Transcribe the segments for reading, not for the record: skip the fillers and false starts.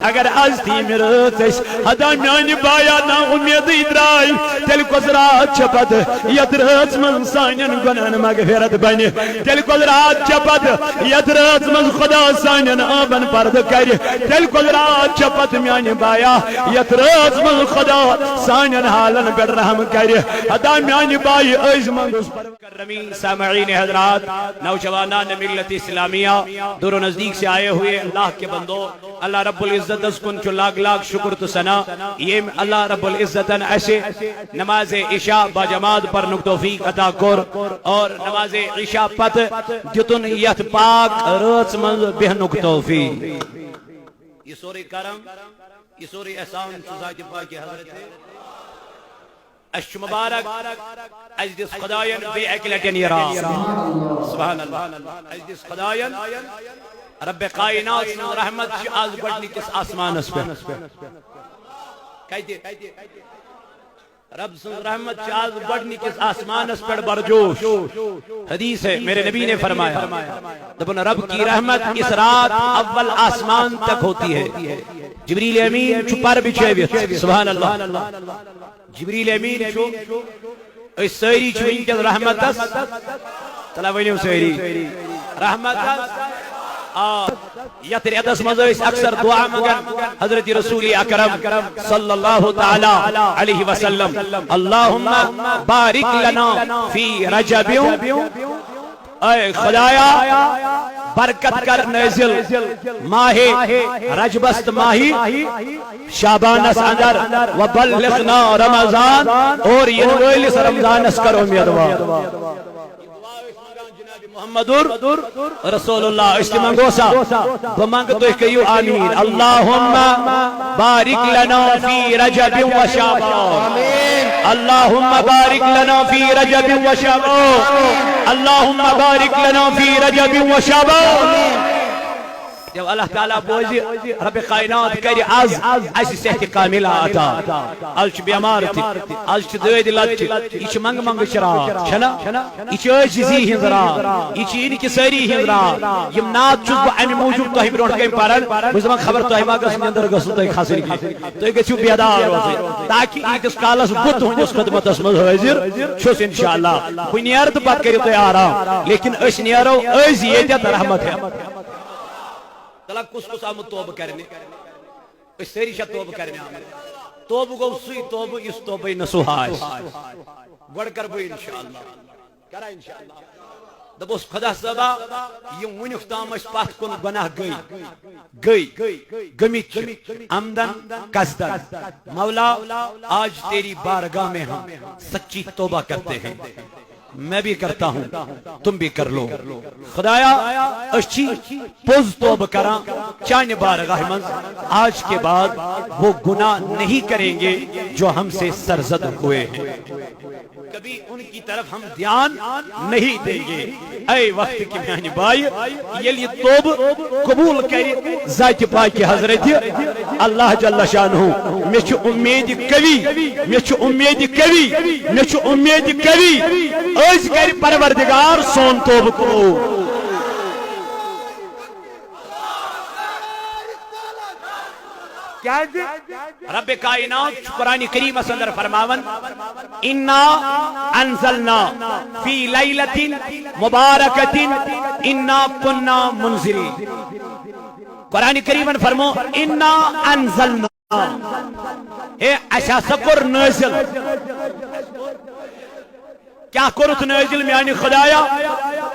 اگر از تھی میرتش ہدا میانی بایا نا امید ادرائی تیل کزرات چپت یدرات من سانین گنان مغفرت بنی تیل کزرات چپت یدرات من خدا سانین آبن پرد کری تیل کزرات چپت میانی بایا یدرات من خدا سانین حالن پر رحم کری ہدا میانی بائی ایز من کرمی سامعین حضرات نوجوانان ملت اسلامیہ دور و نزدیک سے آئے ہوئے اللہ کے بندو اللہ رب العزت دس کن چو لاکھ لاکھ شکر تو سنا یہ اللہ رب العزت ایسے نماز عشاء با جماعت پر توفیق عطا کر اور نماز عشاء پت جتن یت پاک رات من بہنک توفیق یہ سورہ کرم یہ سورہ احسان ذات پاک حضرت اش مبارک اجدس خدایان بے اکلٹن یرا سبحان اللہ اجدس خدایان رب کائنات رحمت آز بڑھنی کس آسمان اس پر رب رحمت آز بڑھنی کس آسمان اس پر برجوش حدیث ہے میرے نبی نے فرمایا دبن رب کی رحمت اس رات اول آسمان تک ہوتی ہے جبریل امین چھپر بچھے بیت سبحان اللہ جبریل امین چھو اس سیری چھو ان کے رحمت اس تلاوینیو سیری رحمت اس یتر ادس مزویس اکثر دعا مگر حضرت رسول اکرم صلی اللہ تعالی علیہ وسلم اللہم بارک لنا فی رجب اے خدایا برکت کر نازل ماہ رجبست ماہی شعبانس اندر وبلغنا رمضان اور ینویلس رمضانس کرو میدوا محمد رسول اللہ اسلام گوسا بمانگ تو کہیو آمین اللہم بارک لنا فی رجب و شعبان اللہم بارک لنا فی رجب و شعبان اللہم بارک لنا فی رجب و شعبان جب اللہ تعالیٰ بوزی رب کائنات کری از ایسی صحت کاملہ آتا از چھ بیمار تھی از چھ دوید لد چھ ایچ منگ منگ شرات چھنا ایچ ایچ زی ہندرات ایچ این کی سری ہندرات یم نات چوز با امی موجود تو ہی برونٹ کئی پارن مجھے خبر تو ہی ماں گسن اندر گسن تو ہی خاصری کی تو ہی گچو بیدار ہوتے تاکہ ایتس کالس بت ہوں جس خدمت اسمد حضر چھوس انشاءاللہ کوئی نیارت بات کری تو آرام لیکن اس نیارو ایز یہ رحمت ہے تلا کس آمد توب کرنے اس سیری شاہ توب کرنے آمد توب گو سوی توب اس توبی نسوہائی گوڑ کر بوئی انشاءاللہ کرا انشاءاللہ دب اس خدا سبا یہ ونفتام اس پات کن گناہ گئی گمیت عمدن قصدن مولا آج تیری بارگاہ میں ہم سچی توبہ کرتے ہیں میں بھی کرتا ہوں تم بھی کر لو خدایا اچھی پوز توب کران چاہنے بارگاہ من آج کے بعد وہ گناہ نہیں کریں گے جو ہم سے سرزد ہوئے ہیں کبھی ان کی طرف ہم دھیان نہیں دیں گے اے وقت کی میانی بائی یہ لیے توب قبول کری ذات پاک حضرت اللہ جل شانہ میں چھو امید کبھی میں چھو امید کبھی میں چھو امید کبھی ایس کری پروردگار سون توب کو رب کائنات قرآن کریم اندر فرماون انا انزلنا فی لیلت مبارکت انا کننا منذرین قرآن کریم فرمو انا انزلنا اے اشا سکر نازل کیا کرت نازل میانی خدایا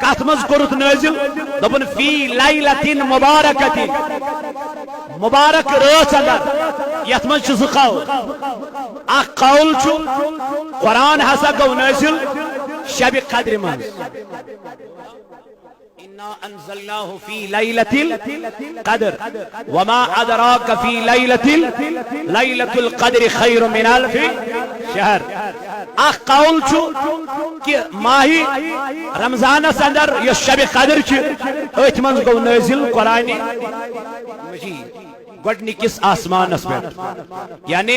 کاتمز کرت نازل دبن فی لیلت مبارکت مبارک روز اندر یتمن چھ زقاو اخ قول چھو قرآن ہسا گو نازل شب قدر من انا انزلناه في ليلة القدر وما ادراك في ليلة القدر خير من الف شهر اخ قول چھو کہ ماہی رمضان اندر یہ شب قدر چھ اتمن گو نازل قرآن مجید گوڑنی کس آسمان اسپیٹ یعنی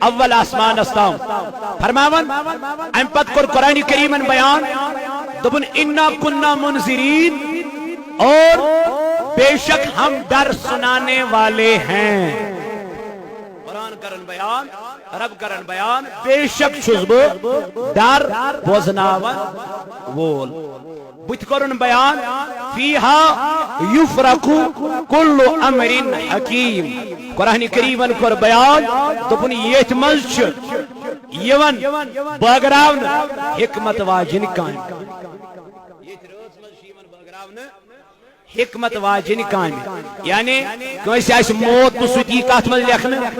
اول آسمان استام فرماون امپت کر قرآن کریمن بیان دبن انا کننا منذرین اور بے شک ہم ڈر سنانے والے ہیں قرآن کرن بیان رب کرن بیان بے شک چھس بہ ڈر بوزناون وول بت کرن بیان فیہا یفرق کل امر حکیم قرآن کریمن کر بیان دپن یت مز یون بٲگراون حکمت واجن کان حکمت واجن کان یعنی کٲنٛسہِ آسہِ موت تہٕ سُہ دی کتھ منٛز لیکھنہٕ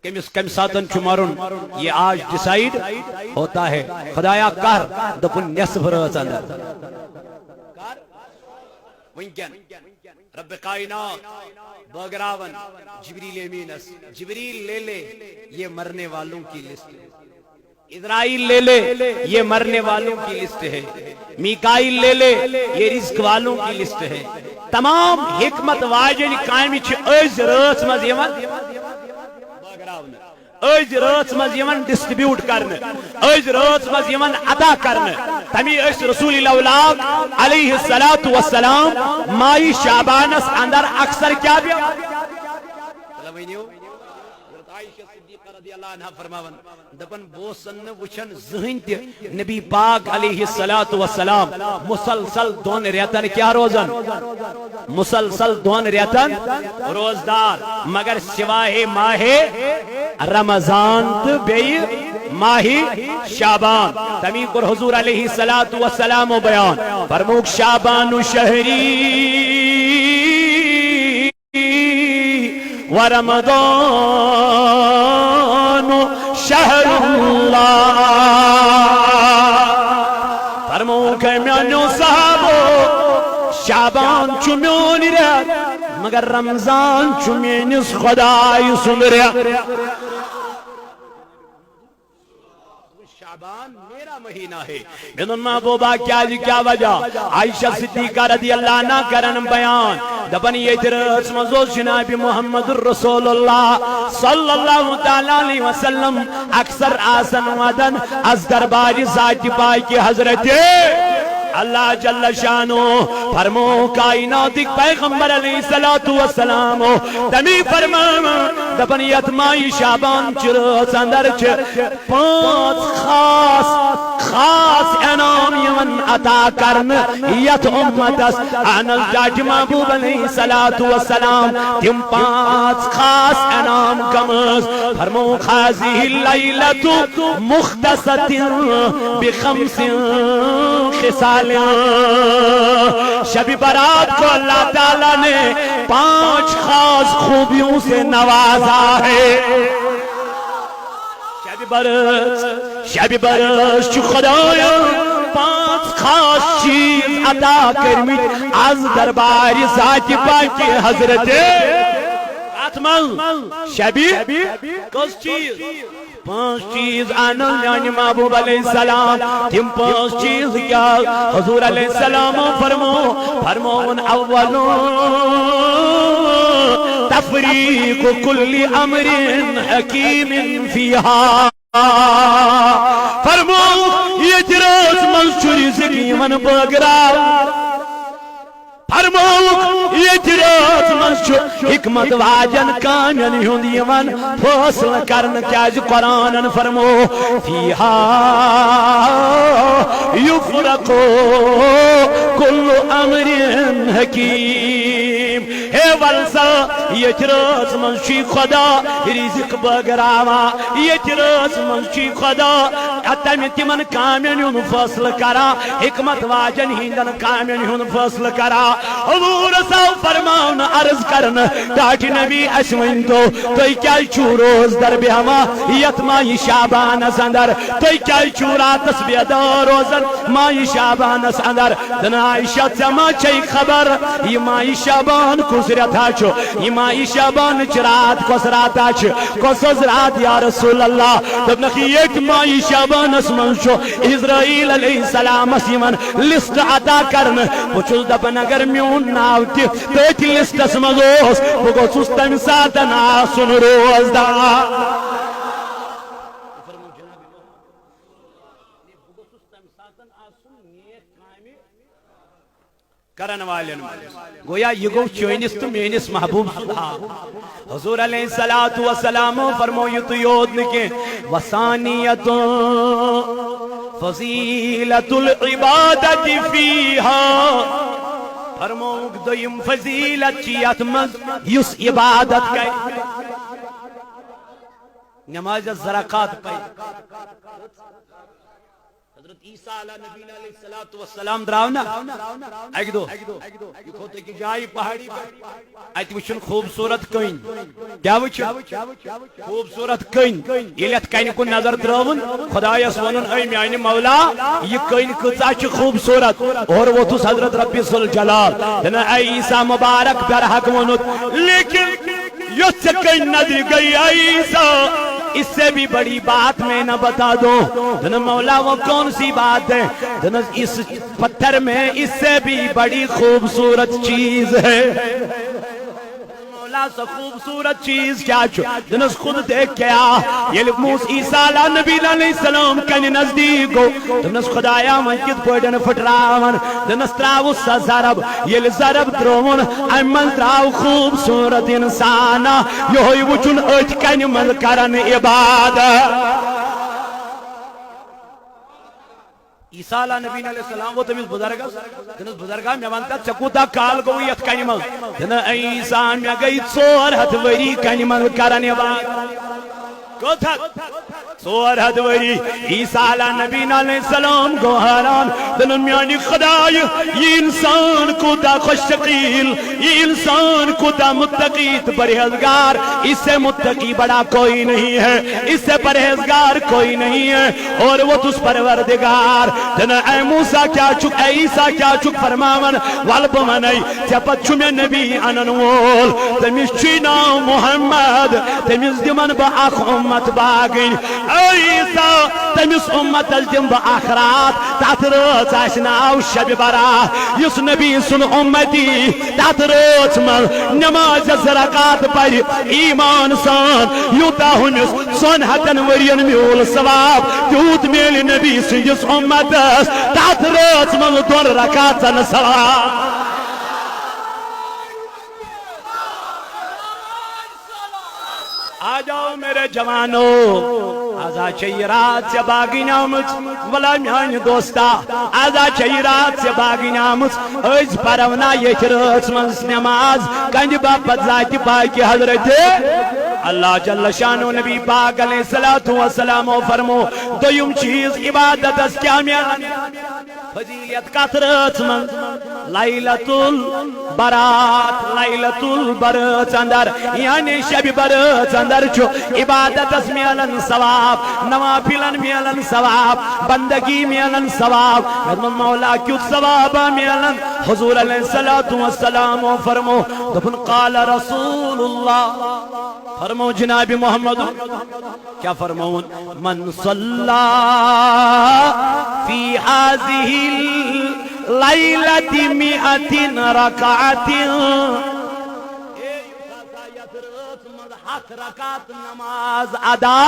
کمس کم ساتن چھُ مرن یہ آج ڈیسائیڈ ہوتا ہے خدایا کر دپن نصف رٲژ اندر ونکن رب کائنات بٲگراون جبریل امینس جبریل لے لے یہ مرنے والوں کی لسٹ اسرائیل لے لے یہ مرنے والوں کی لسٹ ہے میکائیل لے لے یہ رزق والوں کی لسٹ ہے تمام حکمت واجن کامہ چھ أزۍ رٲژ منٛز یِوان أزۍ رٲژ منٛز یِوان ڈسٹریبیوٹ کرنہٕ أزۍ رٲژ منٛز یِوان ادا کرنہٕ تمی ٲسۍ رسول الاولاق علیہ الصلوۃ والسلام ماہِ شعبانس اندر اکثر کیا فرماون دپن بوسن وچھن زہن تہ نبی پاک علیہ الصلوۃ والسلام مسلسل دون ریتن کیا روزن مسلسل دون ریتن روزدار مگر سوائے ماہ رمضان تو بیٚیہِ ماہ شعبان تمی کور حضور علیہ الصلوۃ والسلام بیان فرموک شعبان شہری ورمضان شہر اللہ فرموک میانو صحابو شعبان چو میون ریت مگر رمضان چو مینس خدای سن ریت شعبان میرا مہینہ ہے میدن محبوبہ کیا وجہ عائشہ صدیقہ رضی اللہ عنہ کرن بیان دپن یہ رٲژ منٛز اوس جناب محمد رسول اللہ صلی اللہ تعالیٰ علیہ وسلم اکثر آسن ودن از دربار ذات پاک حضرت اللہ جل شانو فرمو کائنات پیغمبر علیہ الصلوۃ والسلام تمی فرما دپن یت ماہ شعبان چ رٲژ اندر چھ پانچ خاص انعام یمن عطا کرن یت امتس انل جاج محبوب علیہ الصلوۃ والسلام تم پانچ خاص انعام کمز فرمو هذه الليلة مختصة بخمس خصال شب برات کو اللہ تعالیٰ نے 5 خاص خوبیوں سے نوازا ہے شب برس چو خدایا 5 خاص چیز عطا کرمت از دربار ذات پاک حضرت اتمل شبی کس چیز 5 چیز آنل یعنی محبوب علیہ السلام تم 5 چیز کیا حضور علیہ السلام فرمون اولو تفریق کل امر حکیم فیہا فرمون یہ رٲژ منٛز چھُ رزق یِوان بٲگراونہٕ فرموک یہ رٲژ منٛز چھُ حکمت واجن کامین ہُنٛد یِوان فٲصلہٕ کرنہٕ کیازِ قرآنن فرمو فیہا یفرق کل امر حکیم ہے ولسا یہ رٲژ منٛز چھُ خدا رزق بٲگراوان یہ رٲژ منٛز چھُ خدا تمہِ تِمن کامین ہُنٛد فٲصلہٕ کران حکمت واجن ہِنٛدٮ۪ن کامین ہُنٛد فٲصلہٕ کران حضور صاحب فرمان عرض کرن ٹاٹی نبی اسوین تو توی کیا چھو روز در بیہما یت ماہ شعبان اندر توی کیا چھو راتس بیدار روزن ماہ شعبان اندر دن عائشہ چما چی خبر یہ ماہ شعبان کس رتا چھو یہ ماہ شعبان چرات کس راتا چھو کس رات یا رسول اللہ تب نخیت ماہ شعبان اسمن چھو اسرائیل علیہ السلام اسیمن لسٹ عطا کرن پچھل دپن اگر میون ناو تہ تھی لسٹس مز بہ گوس تمہ سات آسن روزدار کرن والن گویا یہ گو چونس تو میانس محبوب سدھا حضور علیہ الصلوۃ والسلام فرمویو تو یود نکے وثانیت فضیلت العبادت فیہا فرموک دویم فضیلت چیت مز یس عبادت کئی نماز زرقات پئی حضرت عیسیٰ علیہ نبی علیہ السلام دراؤنا ایک دو یہ کھوتے کی جائی پہاڑی پر ایت وچن خوبصورت کن کیا وچن خوبصورت کن یہ لیت کن کو نظر دراؤن خدا یسونن اے میانی مولا یہ کن کتا چھ خوبصورت اور وہ تو حضرت ربی صلجلال دن اے عیسیٰ مبارک پر حق ونت لیکن یہ کن نظر گئی اے عیسیٰ اس سے بھی بڑی بات میں نہ بتا دو دن مولا وہ کون سی بات ہے دن اس پتھر میں اس سے بھی بڑی خوبصورت چیز ہے مولا سا خوبصورت چیز کیا چھو دنس خود دیکھ کیا یہ موس عیسیٰ علیہ نبی علیہ السلام کنی نزدیک ہو دنس خدایا من کت پوڑن فٹراون دنس تراو سا ضرب یہ ضرب درون ایمن تراو خوبصورت انسانا یہ ہوئی وچن اچ کنی من کرن عبادت عیسیٰ علیہ نبی علیہ السلام وہ تمیز بزرگا تمیز بزرگا میں وانتا چکوتا کال گو یت کنیمل تنا عیسیٰ میں گئی 4 وری کنیمل کرنے بات کوتھا 4 وری عیسیٰ علیہ نبی علیہ السلام کو حیران تنا میانی خدای یہ انسان کو دا خوشقیل یہ انسان کو دا متقیت پرہیزگار اس سے متقی بڑا کوئی نہیں ہے اس سے پرہیزگار کوئی نہیں ہے اور وہ تس پروردگار تنا اے موسیٰ کیا چک اے عیسیٰ کیا چک فرماون والب منائی چپت چمی نبی اننوول تمیز چینا محمد تمیز دیمن با آخ امت باگئی اے عیسیٰ تمیز امت الجم با آخرات تات روز آشناو شب برا یس نبی سن امتی تات روز من نماز زرقات پر ایمان سان یوتا ہنس سن حتن ورین میول ثواب یوت میل نبی سن امت تات روز من 2 رکعت ثواب آ جاؤ میرے جوانو آزا چاہیے رات سے باغی نامت ولا میان دوستا آزا چاہیے رات سے باغی نامت ایز پرونا یہ رات منس نماز کنج باپت ذاتی پاکی حضرت اللہ جل شانو نبی پاک علیہ السلام فرمو دویم چیز عبادت اس کیا میان فضیلیت کترت من لیلت البرات اندر یعنی شب برات اندر چھو عبادت اس میلن ثواب نوافلن میلن ثواب بندگی میلن ثواب مولا کیوں ثواب میلن حضور علیہ السلام فرمو دفن قال رسول اللہ فرمو جناب محمد کیا فرمون من صلی فی هذه الليلة 100 رکعت 7 رکعت نماز ادا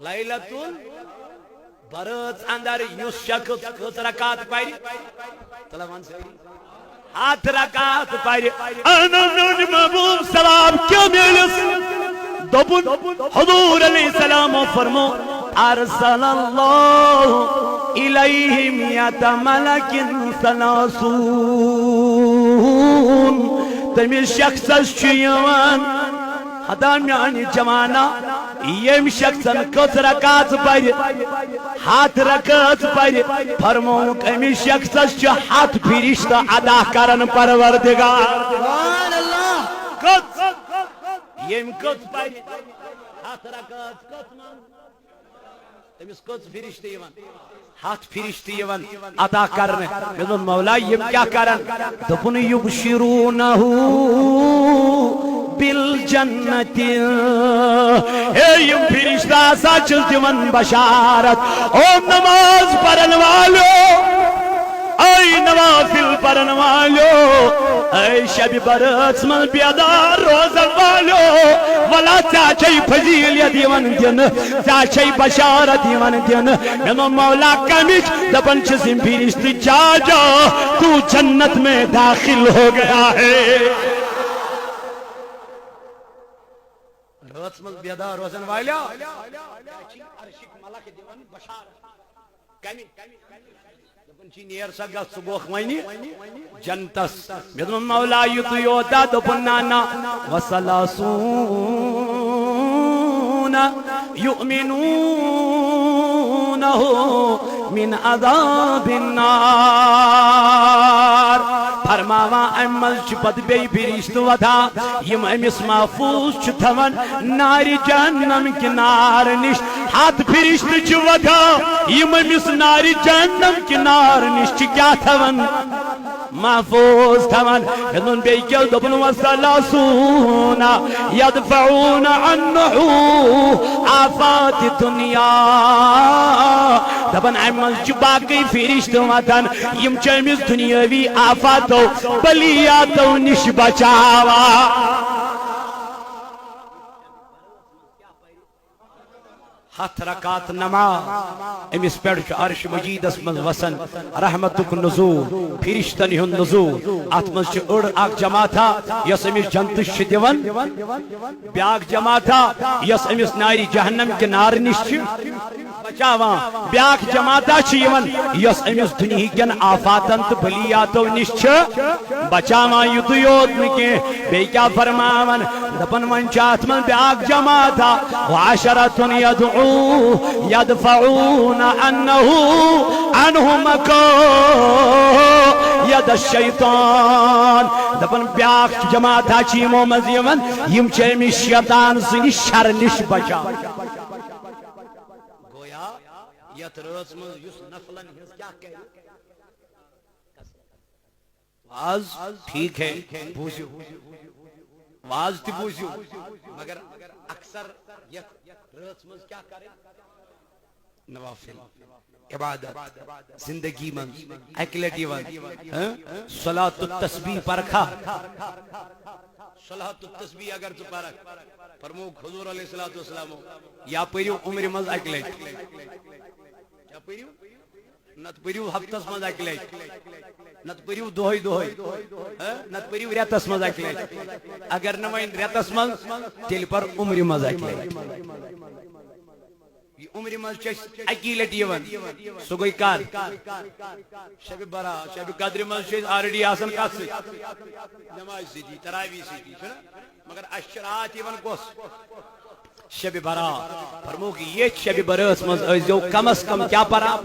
لیلۃ البرات اندر یس شخص 7 رکعت پڑھ 7 رکعت پڑھ انن محبوب ثواب کیوں ملس دبن حضور علیہ السلام فرمو ارسل اللہ الیہم 100 ملک ثلاثون تمی شخص چیوان حدا میانی جمانا یم شخصن 7 رکعت پڑھ 7 رکعت پڑھ فرمو کمی شخص 7 فرشتہ ادا کرن پروردگار سبحان اللہ یم کت پڑھ 7 رکعت کت مان تمیس کت فرشتہ یوان 7 فرشتہ یوان ادا کرنے میدون مولا یم کیا کرن دپن یبشرونہو بالجنت یم فرشتہ سچل دیون بشارت او نماز پڑھن والو اے نوافل پرن والو اے شب برات من بیدار روزن والو ولا چاچی فضیلیت یون دن چاچی بشارت یون دن میرا مولا کمیچ دپن چیزیں فرشت چاچا تو جنت میں داخل ہو گیا ہے رات من بیدار روزن والو نیر سا گل صبح وینی جنتس میدم مولا یتو یوتا دپن نانا وسلاسون یؤمنونه من عذاب النار فرماوا امل چپت بی فرشت ودا یم امس محفوظ چتھون ناری جہنم کنار نش ہاتھ فرشت چ ودا یم امس ناری جہنم کنار نش کیا تھون محفوظ تھون ہن بی کیا دبن وسلاسون يدفعون عنه آفات الدنيا دبن امل چ باقی فرشت وطن یم چمس دنیاوی آفاتو بلیاتو نش بچاوا ہتھ رکعت نماز امس پیڑ عرش مجید اسمن وسن رحمتک نزول فرشتن ہن نزول ات مز اڑ اک جماعتا یس امس جنت دیون بیاک جماعتا یس امس ناری جہنم کے نار نش بچاوان بیاک جماعتا یون یس امس دنیا کن آفاتن تو بلیاتو نش بچاوان یتو یوت نکے بی کیا فرماون دپن من چاہت من بیاک جماعتا وعشرتن یدعو يدفعون عنه مكو يد الشيطان دپن بیاک جماعتا چیمو مزیون یم چیمی شیطان سنی شر نش بچا گویا یت روز مز یس نفلن ہز کیا کہے واز ٹھیک ہے بوزیو واز تی بوزیو مگر اکثر یت رات مز کیا کرے نوافل عبادت زندگی من اکلٹی ون صلاة التسبیح پرکھا صلاة التسبیح اگر تو پرکھ فرموک حضور علیہ السلام یا پریو عمر مز اکلٹ یا پریو نت پریو ہفتس مز اکلٹ نت پریو دوہی دوہی نت پریو ریتس مز اکلٹ اگر نمائن ریتس مز تیل پر عمر مز اکلٹ عمر مز چس اکی لٹی ون سو گئی کار شب برا شب قدر مز چس آرڈی آسن کات سے نماز سی تھی تراوی سی تھی مگر اشرات ون کس شب برا فرمو کہ یہ شب برس مز ازیو کم از کم کیا پرا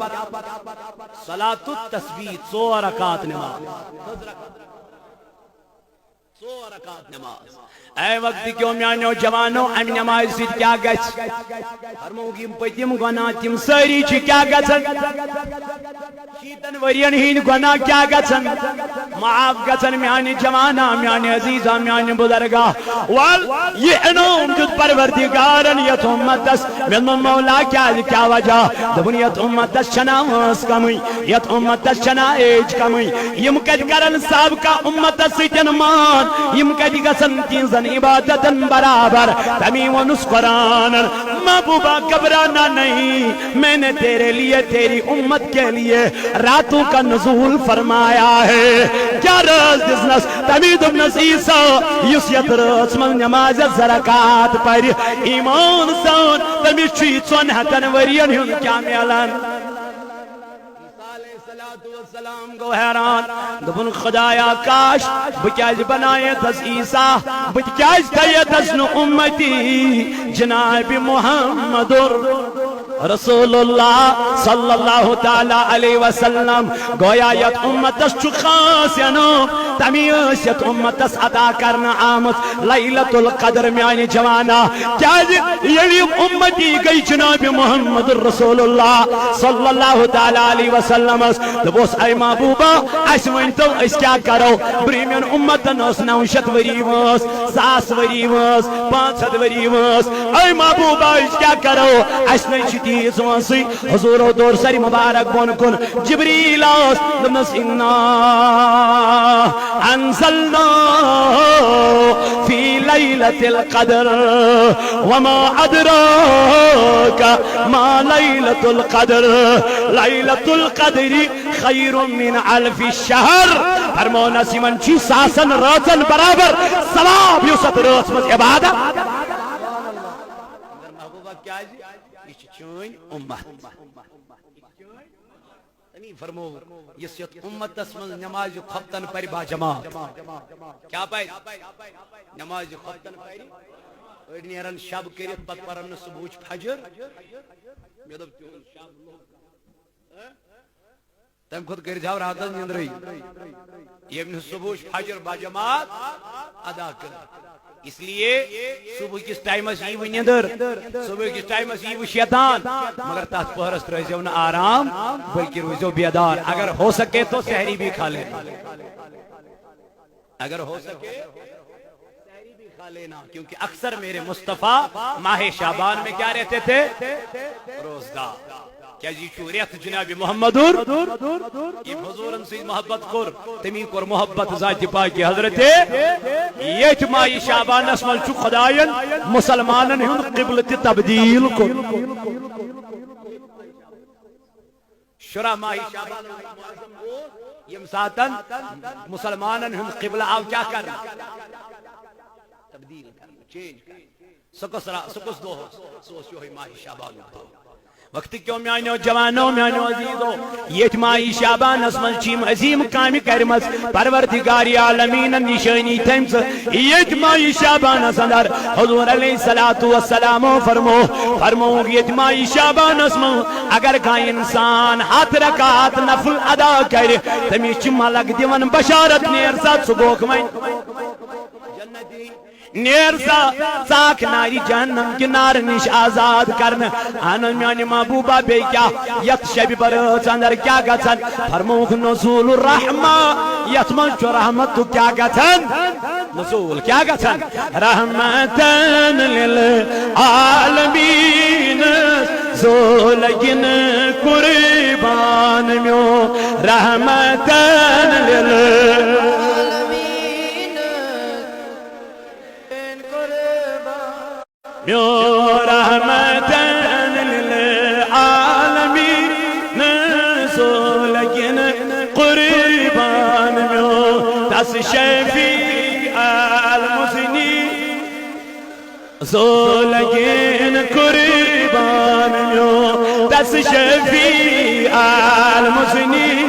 صلاة التسبیح 100 رکعت نماز 100 رکعت نماز اے وقت کیوں میانو جوانو ام نماز سید کیا گچ فرمو کہ پتیم گناہ تم ساری چھ کیا گچن شیطن ورین ہین گناہ کیا گچن معاف گچن میانی جوانا میانی عزیزہ میانی بزرگا وال یہ انوم جد پروردگارن یت امتس من مولا کیا وجہ دبن یت امتس چنا اس کمی یت امتس چنا ایج کمی یم کد کرن صاحب کا امتس سیتن مان یم کد گسن تین عبادتن برابر تمیم و نسقران محبوبہ گھبرانا نہیں میں نے تیرے لیے تیری امت کے لیے راتوں کا نزول فرمایا ہے کیا رز دزنس تمید ابن عیسیٰ یسیت رز من نماز زرکات پر ایمان سان تمید چیت سن حتن ورین ہن کیا میلان سلام گو حیران دبن خدایا کاش بکیاج بنائے دس عیسیٰ بکیاج تھے دس نو امتی جناب محمد رسول اللہ صلی اللہ تعالی علیہ وسلم گویا یت امتس چو خاص ینو تمیست امتس عطا کرنا آمد لیلت القدر میانی جوانا کیازِ یلی امتی گئی جناب محمد رسول اللہ صلی اللہ تعالی علیہ وسلم دبوس اے محبوبہ اس ونتو اس کیا کرو بریمین امتن اس 900 وری وس 1000 وری وس 500 وری وس اے محبوبہ اس کیا کرو اس نے چیز وسی حضور و دور سری مبارک بون کن جبریل اس دمس انا انزلنا فی لیلت القدر وما ادراک ما لیلت القدر لیلت القدر خیر من الف الشہر فرمونا سیمن چی ساسن راتن برابر ثواب یوسط رات مز عبادت محبوبہ کیا جی یہ چون امت فرمو یس امت من نماز خفتن پر با جماعت کیا پائی نماز خفتن پری اڑ نیرن شب کرت پت پرن صبح فجر مے دب شب تم خود کر جاو رات نیندرئی یم صبح فجر با جماعت ادا کر اس لیے صبح کس ٹائم سی وہ نیندر صبح کس ٹائم سی وہ شیطان مگر تات پہرس روزو نہ آرام بلکہ روزو بیدار اگر ہو سکے تو سحری بھی کھا لینا اگر ہو سکے سحری بھی کھا لینا کیونکہ اکثر میرے مصطفیٰ ماہ شعبان میں کیا رہتے تھے روزدار کیا جی چوریت جناب محمد یہ حضورن سے محبت کر تمی کر محبت ذات پاک حضرت یہ ماہ شعبان اسمل چو خدایان مسلمانن ہند قبلت تبدیل کو شرع ماہ شعبان یم ساتن مسلمانن ہند قبلہ آو کیا کر تبدیل کر چینج کر سکس دو سوس جو ہی ماہ شعبان وقت کیوں میانو جوانو میانو عزیزو یہ ماہی شعبان اسمل چیم عظیم کامی کرمز پروردگاری عالمین نشانی تیمز یہ ماہی شعبان اسندر حضور علیہ السلام فرمو یہ ماہی شعبان اسمل اگر کھائی انسان 7 رکعت نفل ادا کرے تمیش ملک دیون بشارت نیرزت سگوک میں جنتی نیرزا ساک ناری جہنم کی نار نش آزاد کرنا آنن میانی محبوبہ بے کیا یت شب برز اندر کیا گتن فرموک نزول الرحمہ یت منچو رحمت تو کیا گتن نزول کیا گتن رحمتن للعالمین زولگن قربان میو رحمتن للعالمین میو رحمتن للعالمین زولگن قربان میو دس شفیع المذنبین زولگن قربان میو دس شفیع المذنبین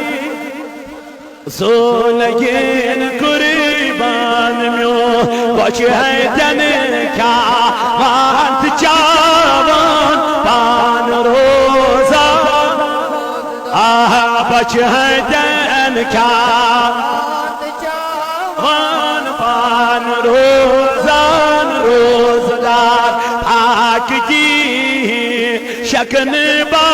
زولگن قربان میو بچ ہے جن کیا وانت چاوان پان روزا بچ ہے جن کیا وان پان روزان روزدار پاک جی شکن با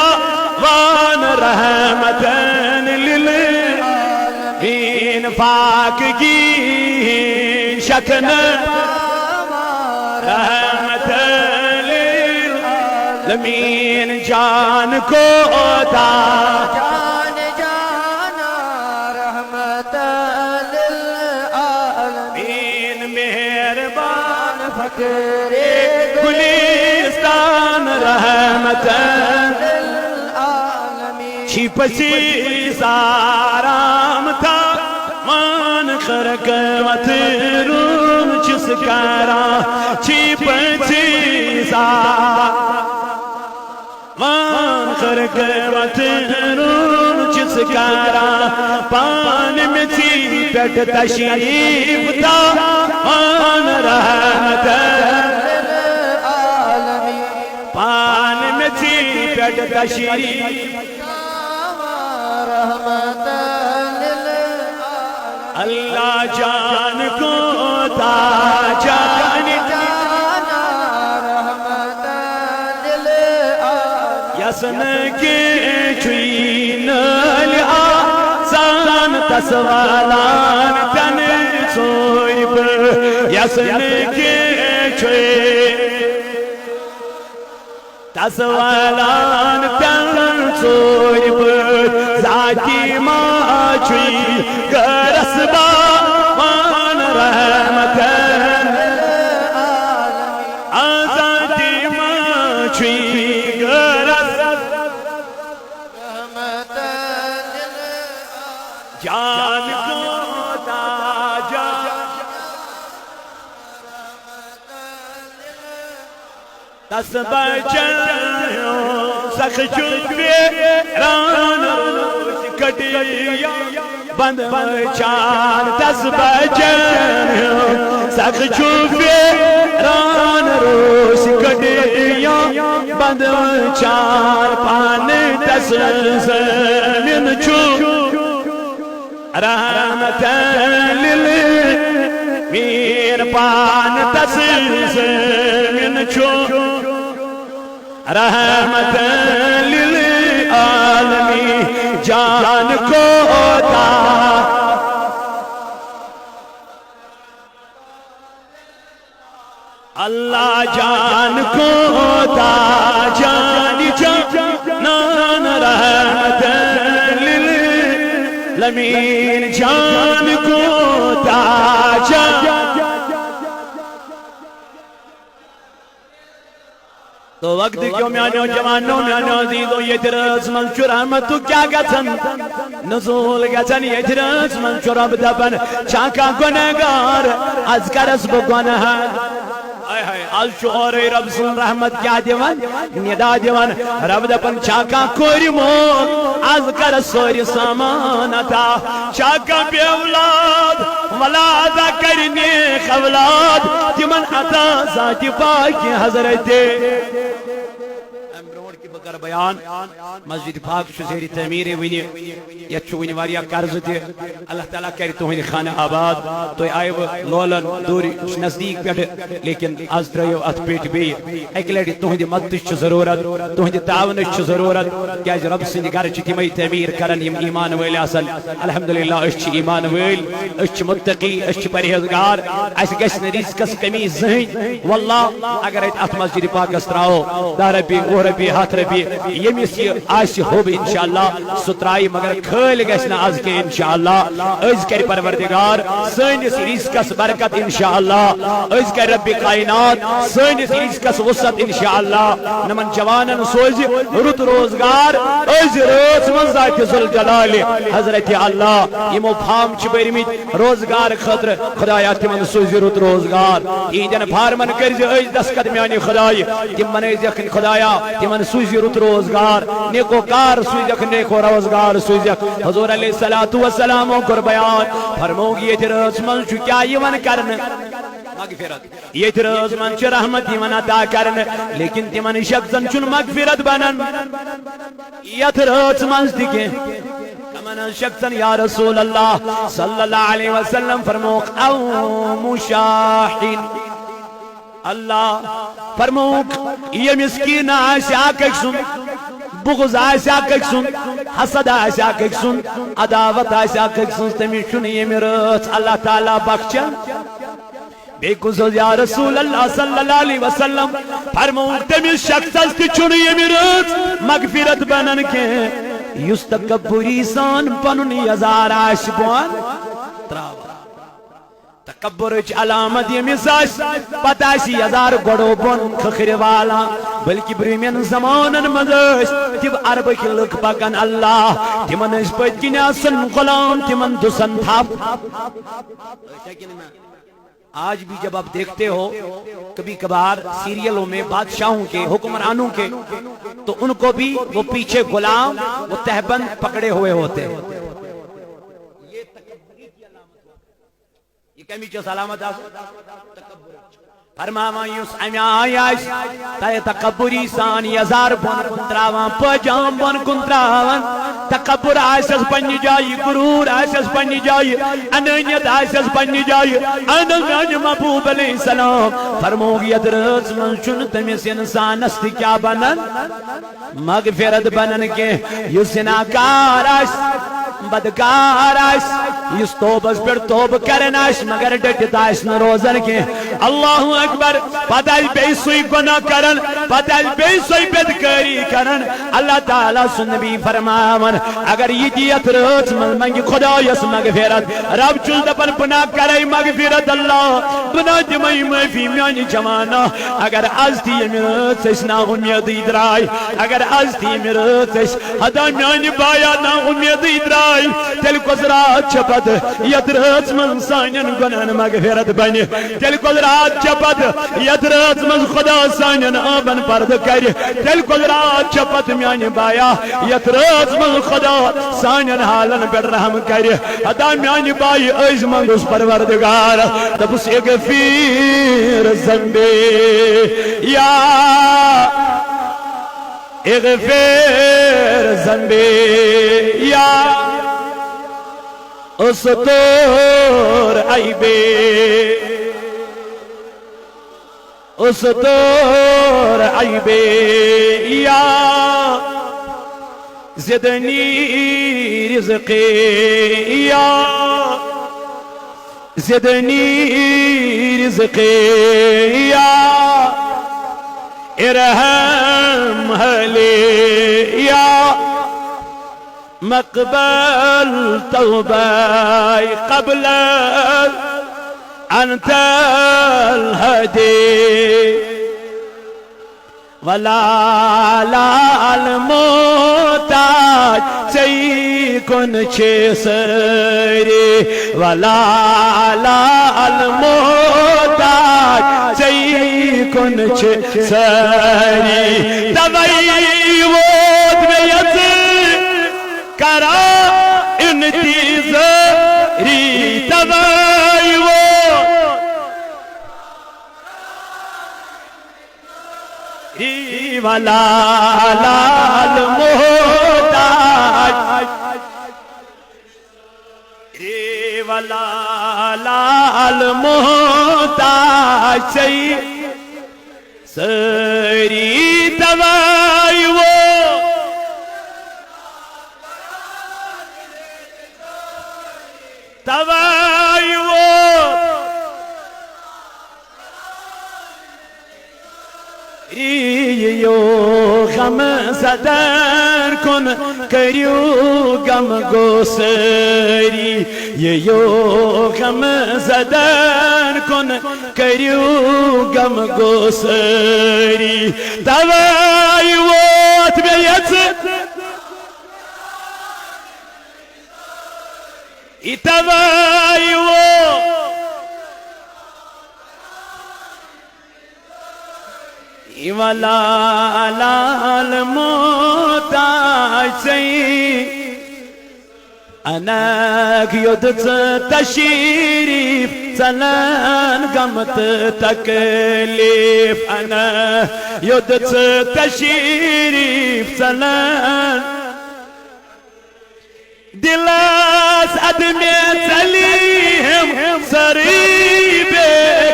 وان رحمتن للعالمین پاک کی شکن رحمت للعالمین جان کو دا جان جانا رحمت للعالمین مہربان فقر گلستان رحمت للعالمین چھپسی سارام تھا مان خرقوت روم چس کرا چھپ چیزا مان خرقوت روم چس کرا پان میں تھی پیٹ تشریف تھا مان رحمت للعالمین پان میں تھی پیٹ تشریف رحمت اللہ اللہ جان کو تا جان یسن کے چھوئی نل آسان تسوالان پن سوئی پر یسن کے چھوئی تسوالان پن سوئی پر ذاتی ماں چھوئی گرس باوان رحمتن ذاتی ماں چھوئی گرس جان کو تاجا دس بچن سخ چکوے ران کٹیا بند چار دس بچن سخ چکوے ران روش کٹیا بند چار پان دس زمین چو رحمت للمیر پان تسیز من چو رحمت للعالمی جان کو تا اللہ جان کو تا جان جانان رحمت لمین جان کو تاجا تو وقت کیوں میانیو جوانو میانیو عزیزو یہ درس منشور احمد تو کیا گھن نزول گھن یہ درس منشور اب دبن چاکا گنگار از کرس بگنہ آج شعور رب سن رحمت کیا دیوان ندا دیوان رب دپن چاکا کوری موت از کر سوری سامانتا چاکا بے اولاد ولادا کرنی خولاد تمن عطا ذات پاکی حضرت بکر بیان مسجد پاک شزیری تعمیر ونی یچو ونی واریا قرض دی اللہ تعالیٰ کری تو ہنی خانہ آباد تو آئیو لولن دوری نزدیک پیٹ لیکن از دریو ات پیٹ بی ایک لیڈی تو ہنی مدتش چھ ضرورت تو ہنی تعاونش چھ ضرورت کیا جی رب سندی گھر چھ تیمی تعمیر کرن یم ایمان ویل اصل الحمدللہ اس چھ ایمان ویل اس چھ متقی اس چھ پرہیزگار اس گشن رزقس کمی زہن واللہ اگر ایت ات مسجد پاک استراؤ دا ربی او ربی ہاتھ ربی یمیس یہ آسی ہو بھی انشاءاللہ سترائی مگر کھل گشنا از کے انشاءاللہ از کر پروردگار سینس رزقس برکت انشاءاللہ از کر رب کائنات سینس رزقس وسط انشاءاللہ نمن جوانن سوزی رت روزگار از روز من ذات ذوالجلال حضرت اللہ یمو پھام چھ برمت روزگار خطر خدایا تمن سوزی رت روزگار ایدن بھارمن کرز از دس قدمیانی خدای تمن از یقین خدایا تمن سوزی رت روزگار نیکو کار سوزک نیکو روزگار سوزک حضور علیہ السلام کر بیان فرموگی یہ ترس من چو کیا یمن کرن مغفرت یہ ترس من چو رحمت یمن عطا کرن لیکن تمن شخصن چون مغفرت بنن یہ ترس من دکھیں کمن شخصن یا رسول اللہ صلی اللہ علیہ وسلم فرموک او مشاحن اللہ فرموک یہ مسکین آسیا ککسن بغض آسیا ککسن حسد آسیا ککسن عداوت آسیا ککسن تمیشن یہ مرت اللہ تعالیٰ بخشن بے کسوز یا رسول اللہ صلی اللہ علیہ وسلم فرموک تمیش شخص است چن یہ مرت مغفرت بنن کے یستکبری سان پنن یزار آشبوان تراو تکبرچ علامت یہ مساش پتاشی یزار گوڑو بن خخر والا بلکہ برمین زمانن مزش تب عرب خلق پکن اللہ تمن اس پت کنیاسن غلام تمن دسن تھاپ آج بھی جب آپ دیکھتے ہو کبھی کبھار سیریلوں میں بادشاہوں کے حکمرانوں کے تو ان کو بھی وہ پیچھے غلام وہ تہبند پکڑے ہوئے ہوتے یہ کمی چھ سلامت فرماوان یس امی آیاش تای تکبری سان یزار بون کن تراوان پجام بون کن تراوان تکبر آسس پنی جائی غرور آسس پنی جائی انانیت آسس پنی جائی انان محبوب علیہ السلام فرموگی ادرس من چون تمیس انسان است کیا بنن مغفرت بنن کے یس ناکار آس بدکار آس یس توبس پر توب کرن آس مگر ڈٹت آس نروزن کے اللہ اکبر پتہ بے سوئی گناہ کرن پتہ بے سوئی بدکاری کرن اللہ تعالیٰ سن نبی فرماون اگر یہ دیت رات منگی خدا یس مغفرت رب چل دپن پناہ کرے مغفرت اللہ پناہ دمائی معافی میانی جوانا اگر از دی میرت اس نا امید ادرائی اگر از دی میرت اس حدا میانی بایا نا امید ادرائی تل کزرات چپد ید رات من سانین گناہ مغفرت بنی تل کزرات چپد ید رات من خدا سانین آبن پرد کری تل کزرات چپد میانی بایا ید رات من خدا سانین حالن پر رحم کری حدا میانی بائی ایز من اس پروردگار تبس اغفیر زنبی یا اغفیر زنبی یا استور عیبی استور عیبی یا زدنی رزقی یا زدنی رزقی یا ارحم حلی یا مقبل توبہ قبل انت الهدي ولا لا المحتاج سيكون سري ولا لا المحتاج سيكون سري تبعي ود بيت كرا انتظاري تبعي ولا لال محتاج ولا لال محتاج سری دوائی وہ دوائی وہ یو غم زدن کن کریو غم گوسری یو غم زدن کن کریو غم گوسری دوائی وات بیت ای دوائی وات ولا لال محتاج اناك يدت تشريف سنان قمت تكليف انا يدت تشريف سنان دلاس ادمي تليهم صريب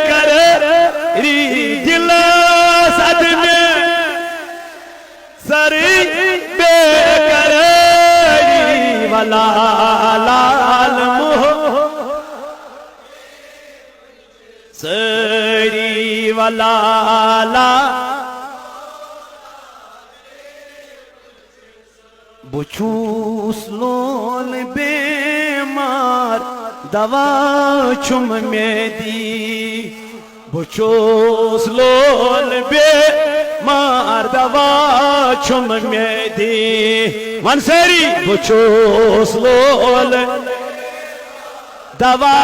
كرري دلاس ادمي صريب كرري ولا لال سري ولا لا بچوس لول بیمار دوا چم میں دی بچوس لول بیمار دوا چم میں دی منصری بچوس لول دوا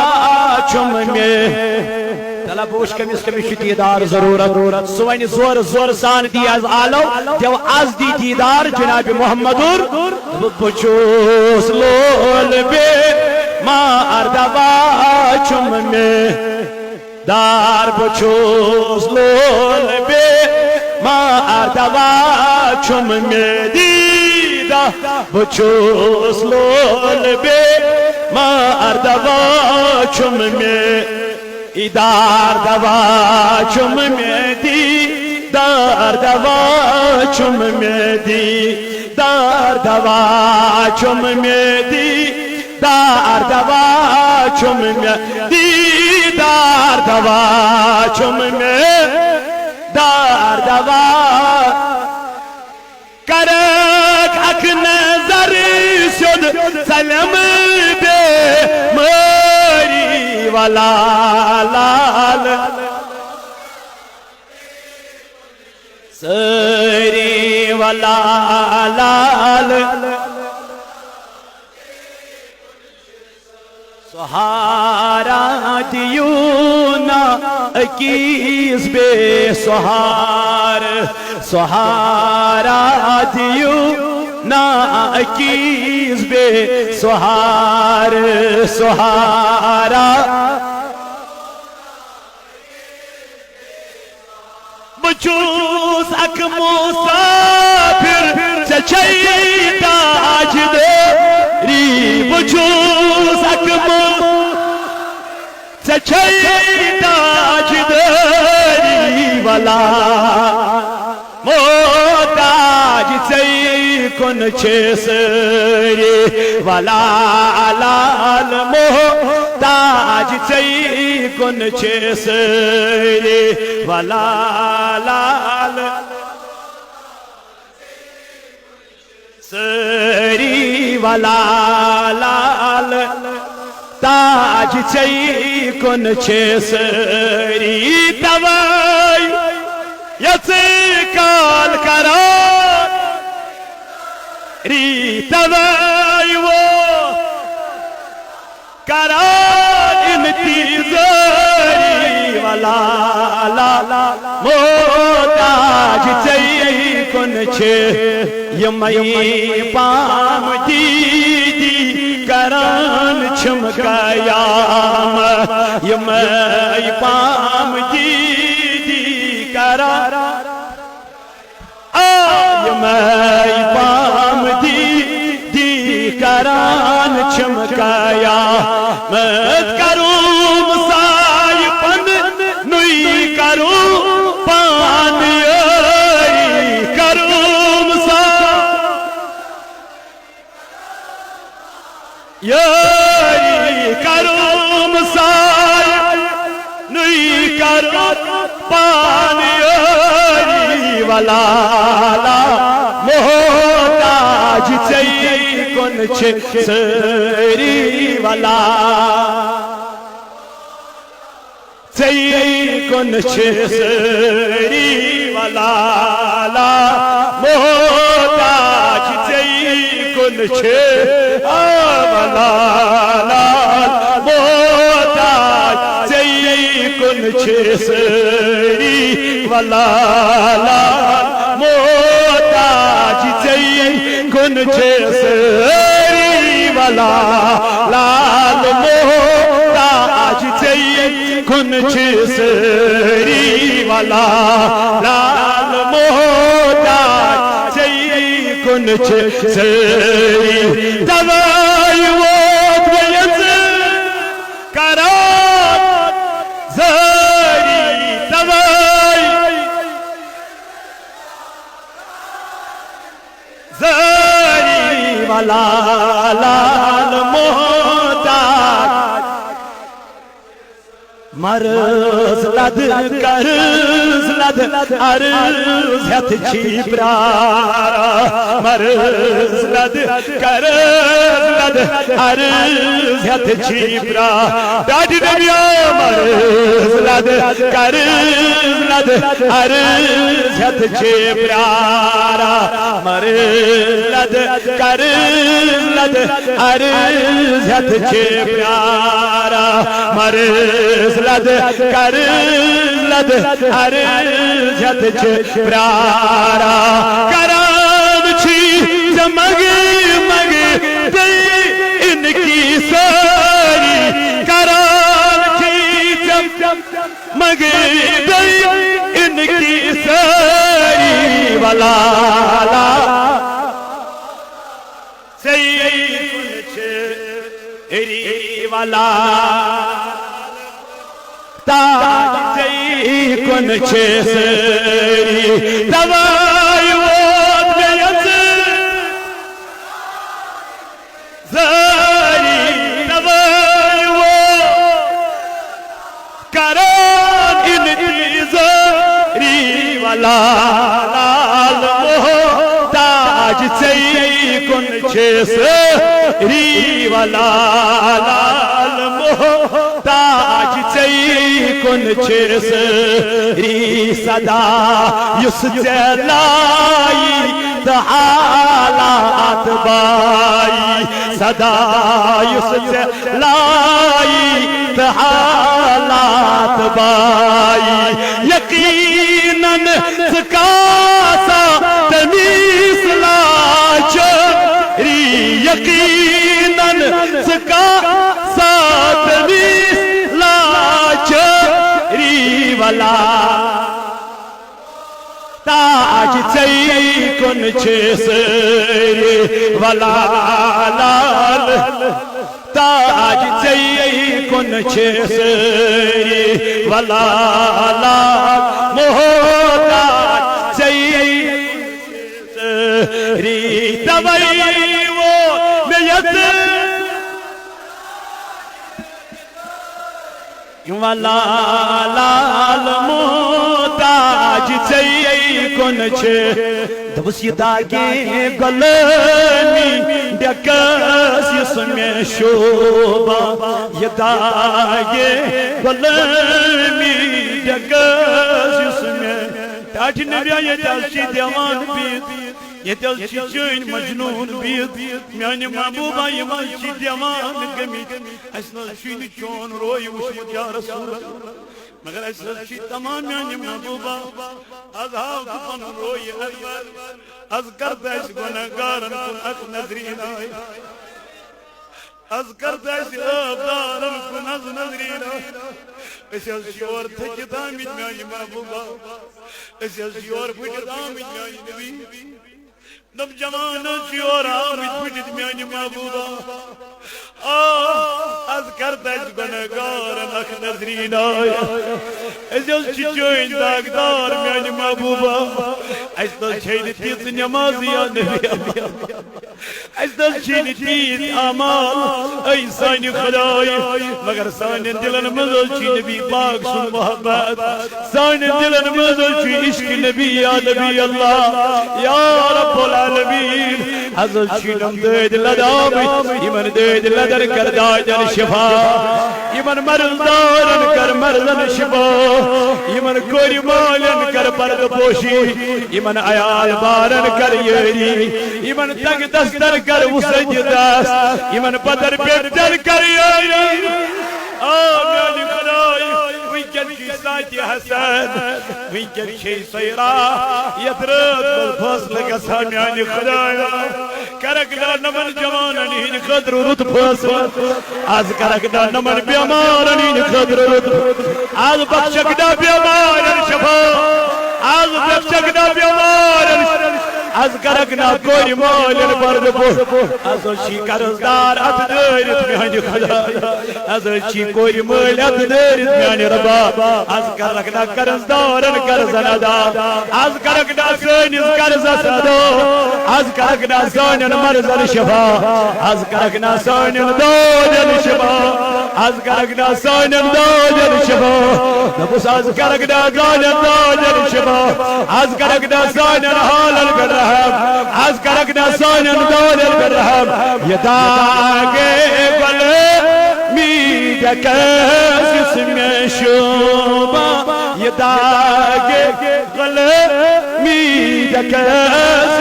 چم میں تلا بوش کمیس کمیس دیدار ضرورت سوانی زور سان دی از آلو دیو از دی دیدار جناب محمد بچوس لول بے ما اردوا چم میں دار بچوس لول بے ما اردوا چم میں دیدہ بچوس لول بے ما اردوا چم میں ادار دوا چم میں دی دار دوا چم میں دی دار دوا چم میں دی دار دوا چم میں دی دار دوا چم میں دار دوا کرک اک نظر سد سلم بے مری والا لال سری والا لال سہارا دیونا اکیس بے سہار سہارا دیونا اکیس بے سہار سہارا بچوس اک مسافر چچائی تاج دری بچوس اک چچائی تاج دری والا محتاج چئی کن چھے سری والا لال محتاج چئی کن چھے سری والا لال سری والا لال تاج چئی کن چھے سری توائی یسی کال کران ری توائی وہ کران انتظاری والا لالا محتاج چئی کن چھے یمئی پام دیدی کران چھمکیام یمئی پام دیدی کران یمئی پام دیدی کران چھمکیام مت کروں مسائی پن نوئی کروں پان یاری کروں مسائی یاری کروں مسائی نوئی کروں پان یاری والا محتاج چئی کن چھے سری والا چئی کن چھے سری والا محتاج چئی کن چھے والا محتاج چئی کن چھے سری والا محتاج چئی کن چھے سری والا لال محتاج چئی کن چھے سری والا لال محتاج چئی کن چھے سری دوائی وہ دویت کران زری دوائی زری والا لال محتاج مرز لد کرز لد عرض ہت چھی پرارا مرز لد کرز لد عرض ہت چھی پرارا ڈاڈی نبیا مرز لد کرز لد عرض ہت چھی پرارا مرز لد کرز لد عرض ہت چھی پرارا مرز لد کرز لد عرض ہت چھی پرارا کرام چھی جمگ مگ دی ان کی سر مگر ان کی ساری ولالا سید چری والا تاج سید کن سری دوائی وود میت زاری دوائی وود کران ان زاری والا تاج سید کن سری والا تاج چی کن سری صدا یس جلائی حالات بائی صدا یس جلائی حالات بائی یقیناً سکاسا تمیز لا چری یقیناً سکاسا تمیز چری والا تاج چی کن سری والا تاج چی کن سری والا محتاج چی سری دوائی وہ میت والا لال محتاج چی کن دبس یہ داگے گلنی ڈکس یس میں شوبا یہ داگے گلنی ڈکس یس میں تاج نبیا یہ دلشی دیوان بیت یہ دلشی چین مجنون بیت میانی محبوبہ یہ ملشی دیوان گمی اسنا شین چون روی وشمت یا رسول مگر اسنا شی تمام میانی محبوبہ از ہاو کفن روی اکبر از کرد ایس گناہگارن کن اک نظرین آئی از کرد ایس افدارن کن از نظرین آئی اس از شیور تھکت آمید میانی محبوبہ اس از شیور پھٹت آمید میانی نبی نب جوان شیور آمید پھٹت میانی محبوبہ از کرد ایس گناہگارن اک نظرین آئی اس از چچوین داغدار میانی محبوبہ اس دل چھین تیز نمازی یا نبی اس دل چھین تیز آمال ای سانی خدای مگر سانی دلن مزل چھی نبی پاک سن محبت سانی دلن مزل چھی عشق نبی یا نبی اللہ یا رب العالمین حضل چھینم دید لدامت ایمن دید لدر کر دائدن شفا ایمن مرل دارن کر مرلن شفا ایمن کوری مالن کر پرد پوشی ایمن عیال بارن کر یری ایمن تک دستر کر وسج دست ایمن پدر بیٹر کر یری آمین خدای وینکن کی ساتی حسن وینکن کی سیرا یدرد بالفصل کا سامیانی خدای کرکنا نمن جواننین خدر رد فصل از کرکنا نمن بیمارنین خدر رد از بخشکنا بیمارن شفا از بخشکنا بیمارن از کرکنا کوری مالن برد پو از چی کرزدار ات دارت میانی خدای از چی کوری مال ات دارت میانی ربا از کرکنا کرزدارن کرزن دا از کرکنا سینیز کرز سدو از کرکنا سینین مرزن شفا از کرکنا سینین دادن شفا از کرکنا سینین دادن شفا نبوس از کرکنا دادن شفا از کرکنا سینین حالل کرد از کرکنا سانن دولل برهم یداگه گله میدکس اسم شوبا یداگه گله میدکس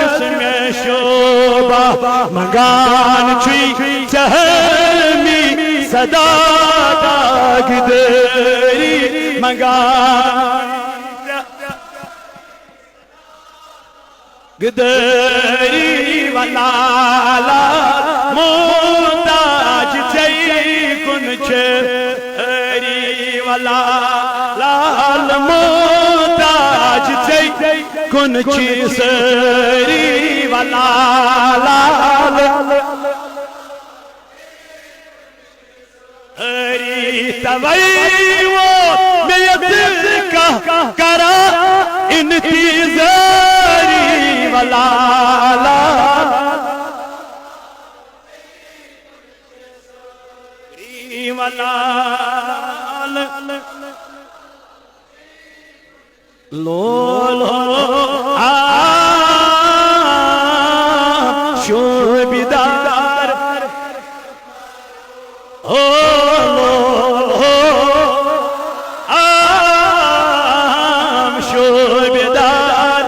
اسم شوبا مگان چی چهمی صدا داگ داری مگان گدری ولالا محتاج چی کن چری والا لال محتاج ژے کن چی سری والا لال توئی وہ میت کا کرا انتظاری والا شوبدار شوبدار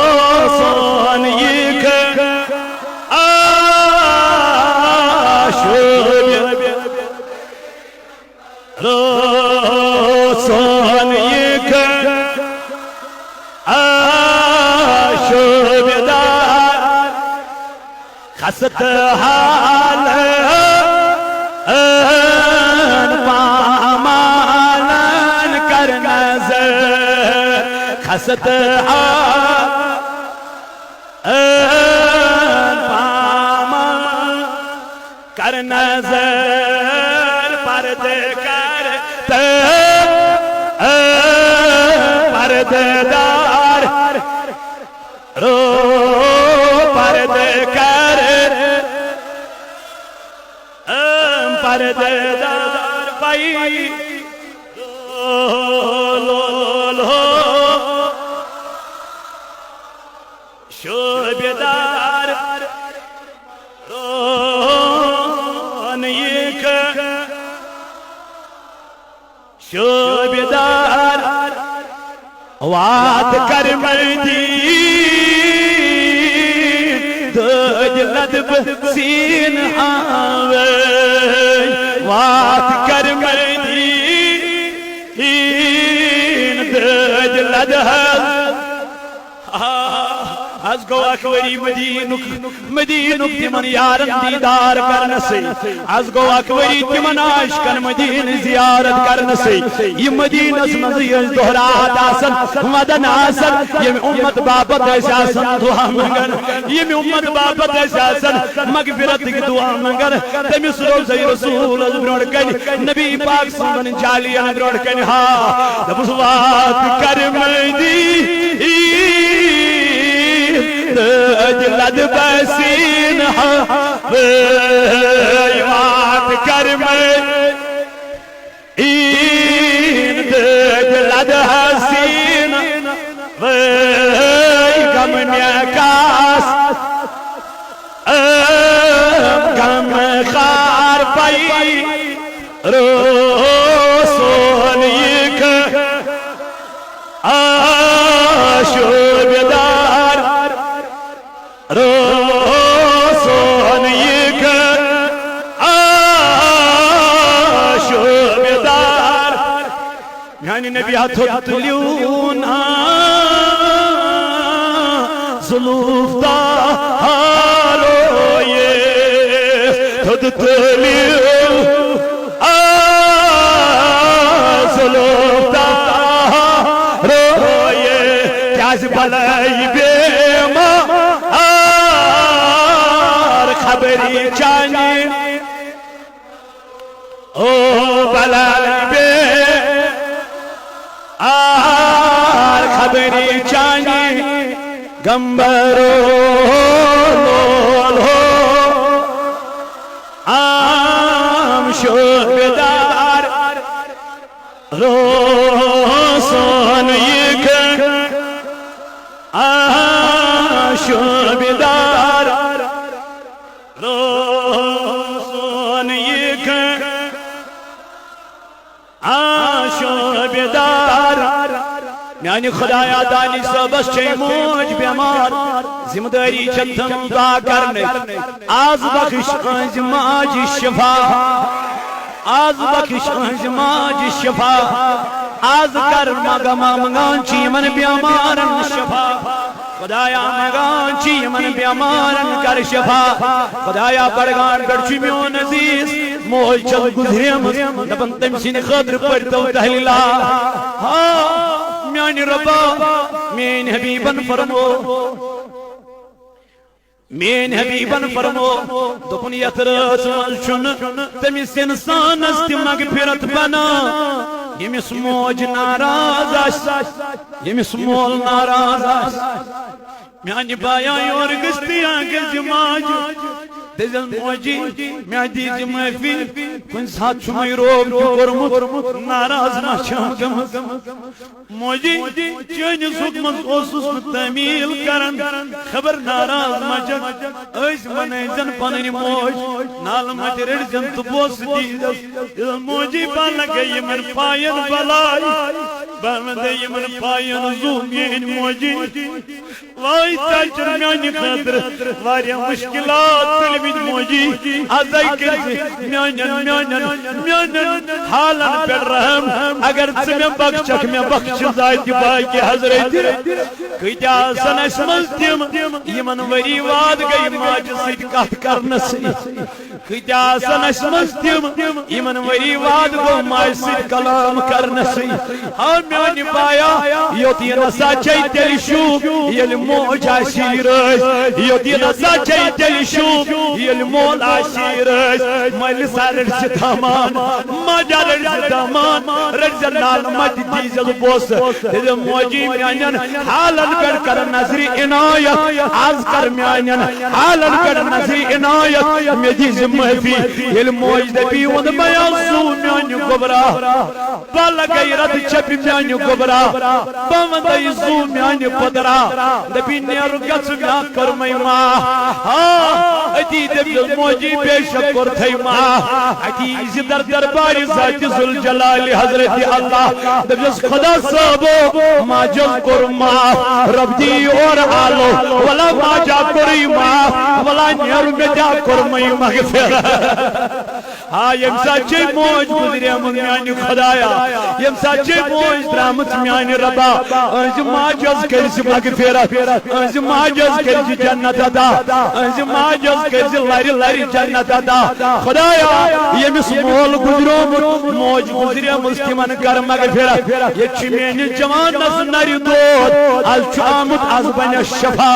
روسون یک روسون یک شوبدار خست حال پامالن کر نظر خست حال پامال کر نظر پردے کرتے پردیدار رو پردے کر پردیدار بھائی شوبدار رون یک شوبدار وعد کر مدین دج لدب سین آوے وعد کر مدین دج لدب از گو اکوری مدینک تمن یارن دیدار کرن سے از گو اکوری تمن عاشقن مدین زیارت کرن سے یہ مدین اس منزیل دہرات آسن مدن آسن یہ امت بابت ایسے آسن دعا منگن یہ امت بابت ایسے آسن مغفرت کی دعا منگن تمیس روزی رسول از بروڑکن نبی پاک سنن جالیان بروڑکن ہاں دبسوات کر مدین دجلد بسین ویوات کرمے این دجلد حسین وی گم نیکاس گم خار پائی روسون یک شوبدار روسون یک شوبدار یعنی نبی ہاتھ لیونا ظلوف دارو یہ خود تلیو ظلوف دارو یہ کیاز بلائی بیما خبری چانی او بلائی بے خبری چانی گمبرو لولو آم شوبدار روسون یک شوبدار روسون یک شوبدار میانی خدایا دانی صبح چه موج بیمار زمداری چتم دا کرنے آز بخش انجماج شفا آز بخش انجماج شفا آز کر مگما مگان چی من بیمارن شفا خدایا مگان چی من بیمارن کر شفا خدایا برگان گرچی میون عزیز موج چل گزریم دپن تم سین خاطر پڑھتو تحلیلا میانی ربا مین حبیبن فرمو مین حبیبن فرمو دپن یت رات مز چھن تمس انسانس تہ مغفرت بنا یمس موج ناراض آس یمس مول ناراض آس میانی بایا یور گستی آگز ماج دزل موجی میں دیز معافی کن ساتھ چھمائی روب کورمت ناراض ما چھم موجی چینی سکمت اوسوس تعمیل کرن خبر ناراض ما چھم ایس منیزن پننی موج نال مجھ رڑزن تو بوس دیدس موجی بالا گئی من پائن بلائی بالا من پائن زومین موجی وائی تاچر میانی خاطر واریا مشکلات تلوید موجی آزائی کرزی میانن حالن پر رحم اگر میں بخشک میں بخش زائد بائی کی حضرت کئی آسان اسمز تیم یمن وری واد گئی ماج سید کات کرنسی کئی آسان اسمز تیم یمن وری واد گو ماج سید کلام کرنسی ہاں میانی بایا یوتی نسا چاہی تیلی شوب یل موج آشیر یوتی نسا چاہی تیلی شوب یل مول آشیر مل سا رڑز دامان ماجا رڑز دامان رڑز نال مد دیزل بوس دیزل موجی میانین حالن پر کر نظری عنایت آز کر میانین حالن پر نظری عنایت میں دیز محفی یل موج دبی ود بیاسو میانی گبرا بالا گئی رد چپی میانی گبرا باون دائی زو میانی پدرا دبی نیرو گس میا کرمائی ماں ادی دبی موجی بے شکر تھئی ماں ادی اسی درباری ذات ذوالجلال حضرت اللہ دبیس خدا صاحبو ما جل کرما رب دی اور آلو ولا ما جا کری ماں ولا نیرو میں جا کرمائی مغفر ہاں یم سچے موج گزرے میانی خدایا یم سچے موج درامت میانی ربا انز ماجز کرز مغفرت انز ماجز کرز جنت ادا انز ماجز کرز لری لری جنت ادا خدایا یمس مول گزرو موج گزرے مسلمان کر مغفرت یہ چمین جوان نس نری دود از چامت از بن شفا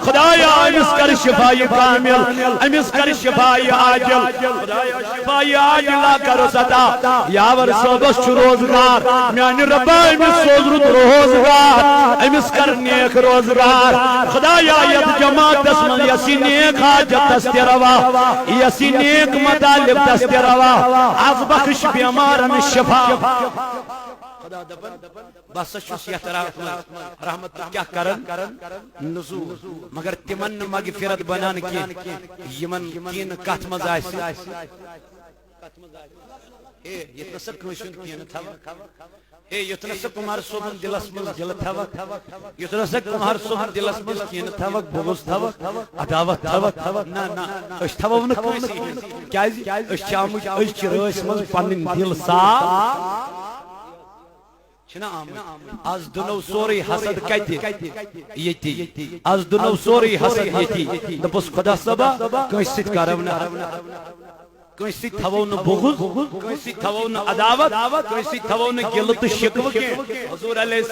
خدایا امس کر شفای کامل امس کر شفای عاجل خدایا شفای عاجلہ کرو صدا یاور صوبس چھ روزگار میانی ربا امس سوزرد روزگار امس کر نیک روزگار خدایا ید جماعت دسمن یسی نیک حاجت دستی روا یسی نیک مطالب دستی روا از بخش بیمارن شفا خدا دبن بس چھس یت رحمت کیا کرن نزول مگر تمن مغفرت بنان کی یمن کین کت مز آسی یتنا سا کنشن کین تھوا یتنا سا کمار صوبن دلس مز دل تھوا یتنا سا کمار صوبن دلس مز کین تھوا بغض تھوا عداوت تھوا نا نا اش تھوا ون کنسی کیاز اش چامج اش چرس مز پنن دل صاف از دنو سوری حسد کتی یتی از دنو سوری حسد یتی دپس خدا صبا کنسی کارونا کنسی تھوون بغض کنسی تھوون عداوت کنسی تھوون گلت شکو حضور علیہ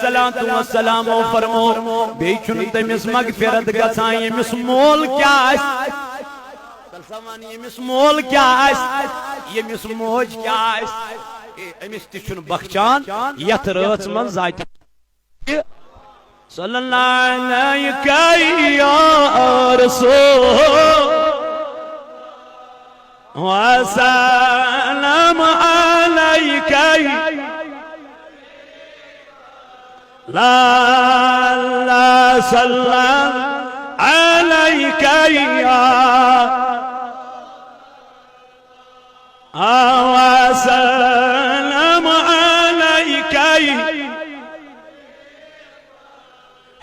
السلام و فرمو بیچن تمس مغفرت گژھان یمس مول کیا یمس مول کیا یمس موج کیا امس تچن بخشان یت رات من ذات صلی اللہ علیہ یا رسول وسلام علیک لا صلی علیک یا وسلام علیک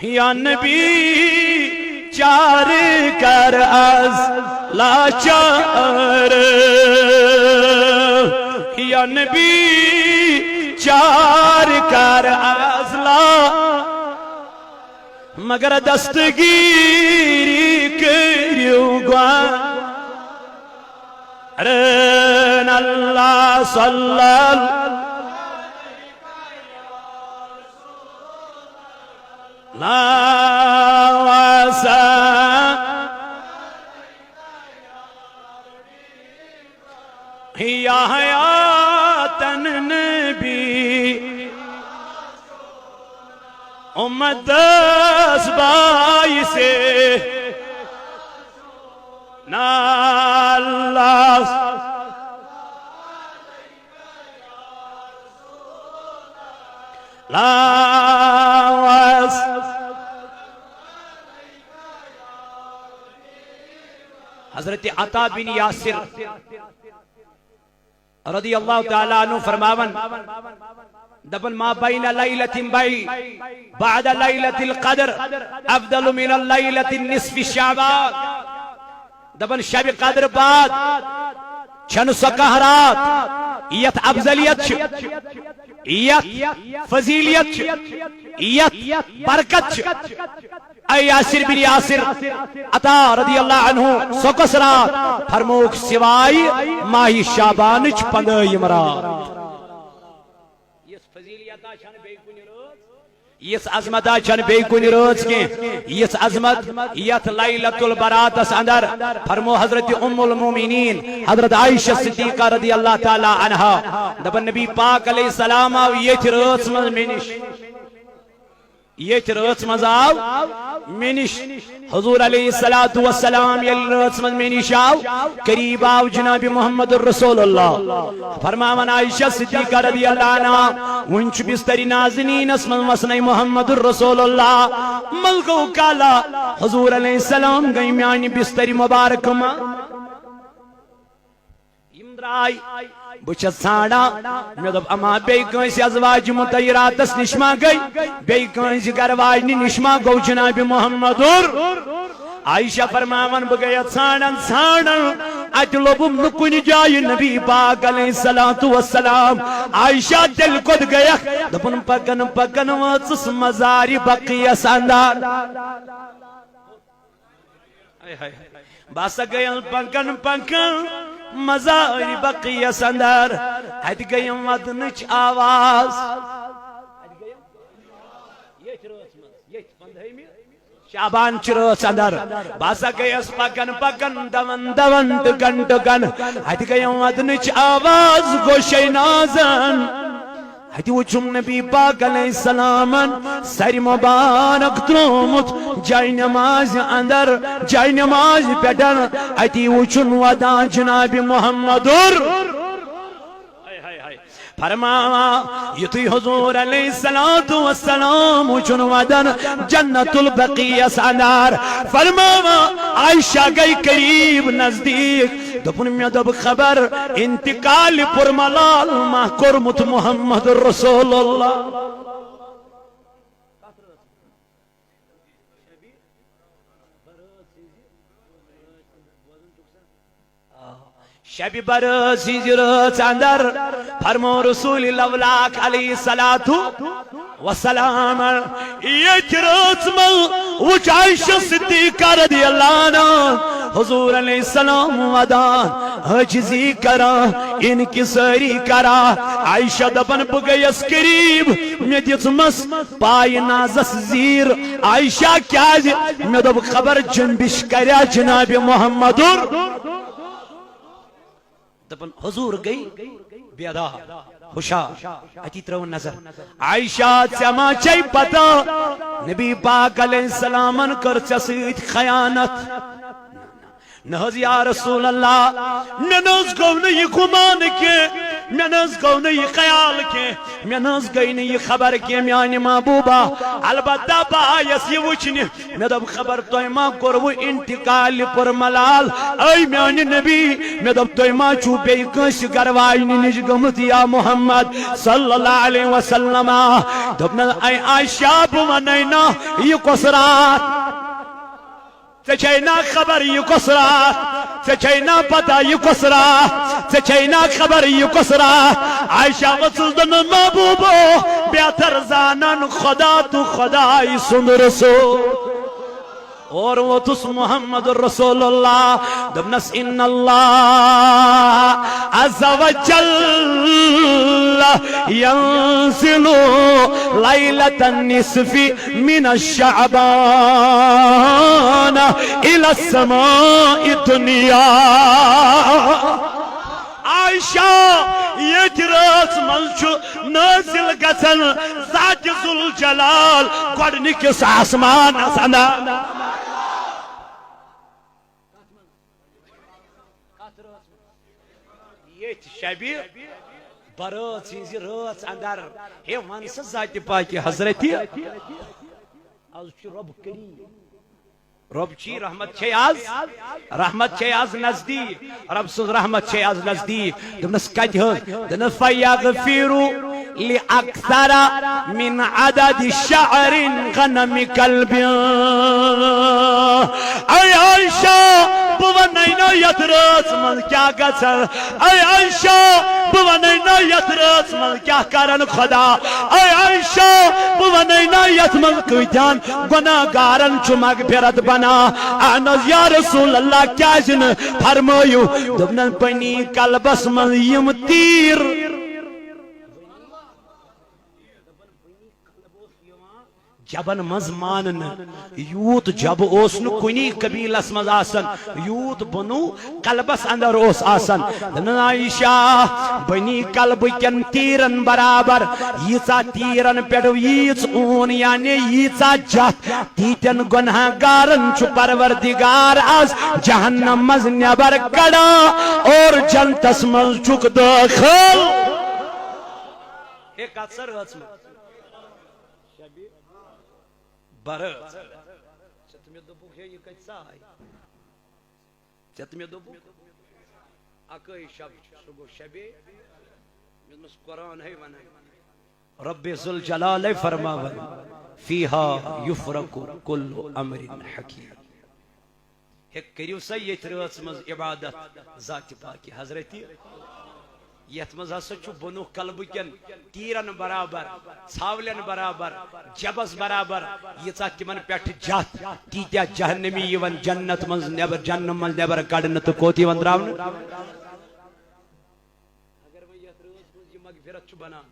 یا نبی چار کر از لاچار یا نبی چار کر از لا مگر دستگیری کریو گوان رن اللہ صلی اللہ یا حیاتن نبی امت دس بائی سے اللہ حضرت عطا بن یاسر رضی اللہ تعالیٰ عنہ فرماون دبن ما بین لیلت بی بعد لیلت القدر افضل من اللیلت النصف شعبان دبن شب قدر بعد چھن سکہرات یت افضلیت یت فضیلیت یت برکت اے یاسر بن یاسر عطا رضی اللہ عنہ سکسرات فرموک سوائی ماہی شعبانچ پندہیم رات یس فضیلیتا چھن بے کنی روز یس عظمتا چھن بے کنی روز کے یس عظمت یت لیلت البرات اس اندر فرمو حضرت ام المومنین حضرت عائشہ صدیقہ رضی اللہ تعالی عنہ دبن نبی پاک علیہ السلام آو یہ روز منش یہ رات مز آو منش حضور علیہ السلام یل رات مز منش آو قریب آو جناب محمد الرسول اللہ فرماون عائشہ صدیقہ رضی اللہ عنہ ونچ بستری نازنین اسم وسنی محمد الرسول اللہ ملکو کالا حضور علیہ السلام گئی میانی بستری مبارک ما امدرائی بچت ساڑا میں دب اما بے کنسی ازواج مطیراتس نشما گئی بے کنسی گرواجنی نشما گو جناب محمد عائشہ فرماون بگیت ساڑن اج لبم نکن جائی نبی پاک علیہ السلام عائشہ دل کد گیا دبن پکن پکن واتس مزاری بقیہ ساندار باسا گیا پکن پکن مزاری بقیہ سندر ہٹ گئی مدنچ آواز شعبان چرو سندر باسا گئی اس پکن پکن دون دون ٹکن ٹکن ہٹ گئی مدنچ آواز گوشی نازن ہتی وچم نبی پاک علیہ السلام سر مبارک ترومت جائی نماز اندر جائی نماز پیٹن ہتی وچن ودا جناب محمد فرماوا یتی حضور علیہ السلام وچن ودن جنت البقیہ سانار فرماوا عائشہ گئی قریب نزدیک دپن میں دب خبر انتقال پر ملال ماہ کرمت محمد رسول اللہ شب برسی زرات اندر فرمو رسول اللہ علیہ السلام یہ جرات مل وچ عائشہ صدیقہ رضی اللہ عنہ حضور علیہ السلام ودان حجزی کرا انکساری کرا عائشہ دبن بگیس قریب میں دیتمس پائی نازس زیر عائشہ کیا میں دب خبر جنبش کریا جناب محمد دبن حضور گئی بیدا خوشا اتی ترون نظر عائشہ چما چائی پتا نبی پاک علیہ السلام کر چسیت خیانت نہز یا رسول اللہ میں نز گو نہیں گمان کے میں نز گو نہیں خیال کے میں نز گئی نہیں خبر کے میانی محبوبہ البتہ بایس یہ وچنی میں دب خبر توی ما کرو انتقال پر ملال اے میانی نبی میں دب توی ما چوبے کنس گروائنی نجگمت یا محمد صلی اللہ علیہ وسلم دبنا اے عائشہ بمانینا یہ قصرات چچینا خبر یہ قصرات چچینا پتہ یہ قصرات چچینا خبر یہ قصرات عائشہ وصلدن محبوبو بیتر زانن خدا تو خدای سن رسول اور وہ تس محمد رسول اللہ دبنس ان اللہ عز و جل ينزل ليلة النصف من الشعبان إلى السماء الدنيا عائشہ یترس منچو نازل گسن ذات ذوالجلال گوڑنکس آسمان اسانا یہ شبی برات سنزی رات اندر ہے ونس ذات پاکی حضرتی از چھ رب کریم رب چی رحمت چھے آز نزدیک رب سز رحمت چھے آز نزدیک دمنس کج ہوز دمنس فیغفیرو لأکثر من عدد شعر غنم قلب اے عائشہ بوانینا یترس من کیا گسر اے عائشہ بوانینا یترس من کیا کرن خدا اے عائشہ بوانینا یتمن کتان گناہ گارن چو مغفرت بنا آناز یا رسول اللہ کیا جن فرمایو دبنن پنی قلبس من یم تیر جبن مزمانن یوت جب اوسن کنی قبیلس مز آسن یوت بنو قلبس اندر اوس آسن عائشہ بنی قلب کن تیرن برابر ییژا تیرن پیٹو ییژ اون یعنی ییژا جت تیتن گناہ گارن چھ پروردگار از جہنم مز نیبر کڑا اور جنتس مز چک داخل ایک اثر برات چتمی دوبوک ہے یہ کچھ سائی چتمی دوبوک اکای شب صبح شبی مس قرآن ہے ونائی رب ذوالجلال فرماون فیہا یفرق کل امر حکیم ایک کریو سا یہ ترس مز عبادت ذات پاکی حضرتی یت مز ہسا چھ بنو قلب کن تیرن برابر ژھاولن برابر جبس برابر ییژا تمن پیٹھ جت تیتیا جہنمی یون جنت مز نیبر جہنم مز نیبر کڑن تو کوت یون تراون اگر وہ یت روز یہ مغفرت چھ بنا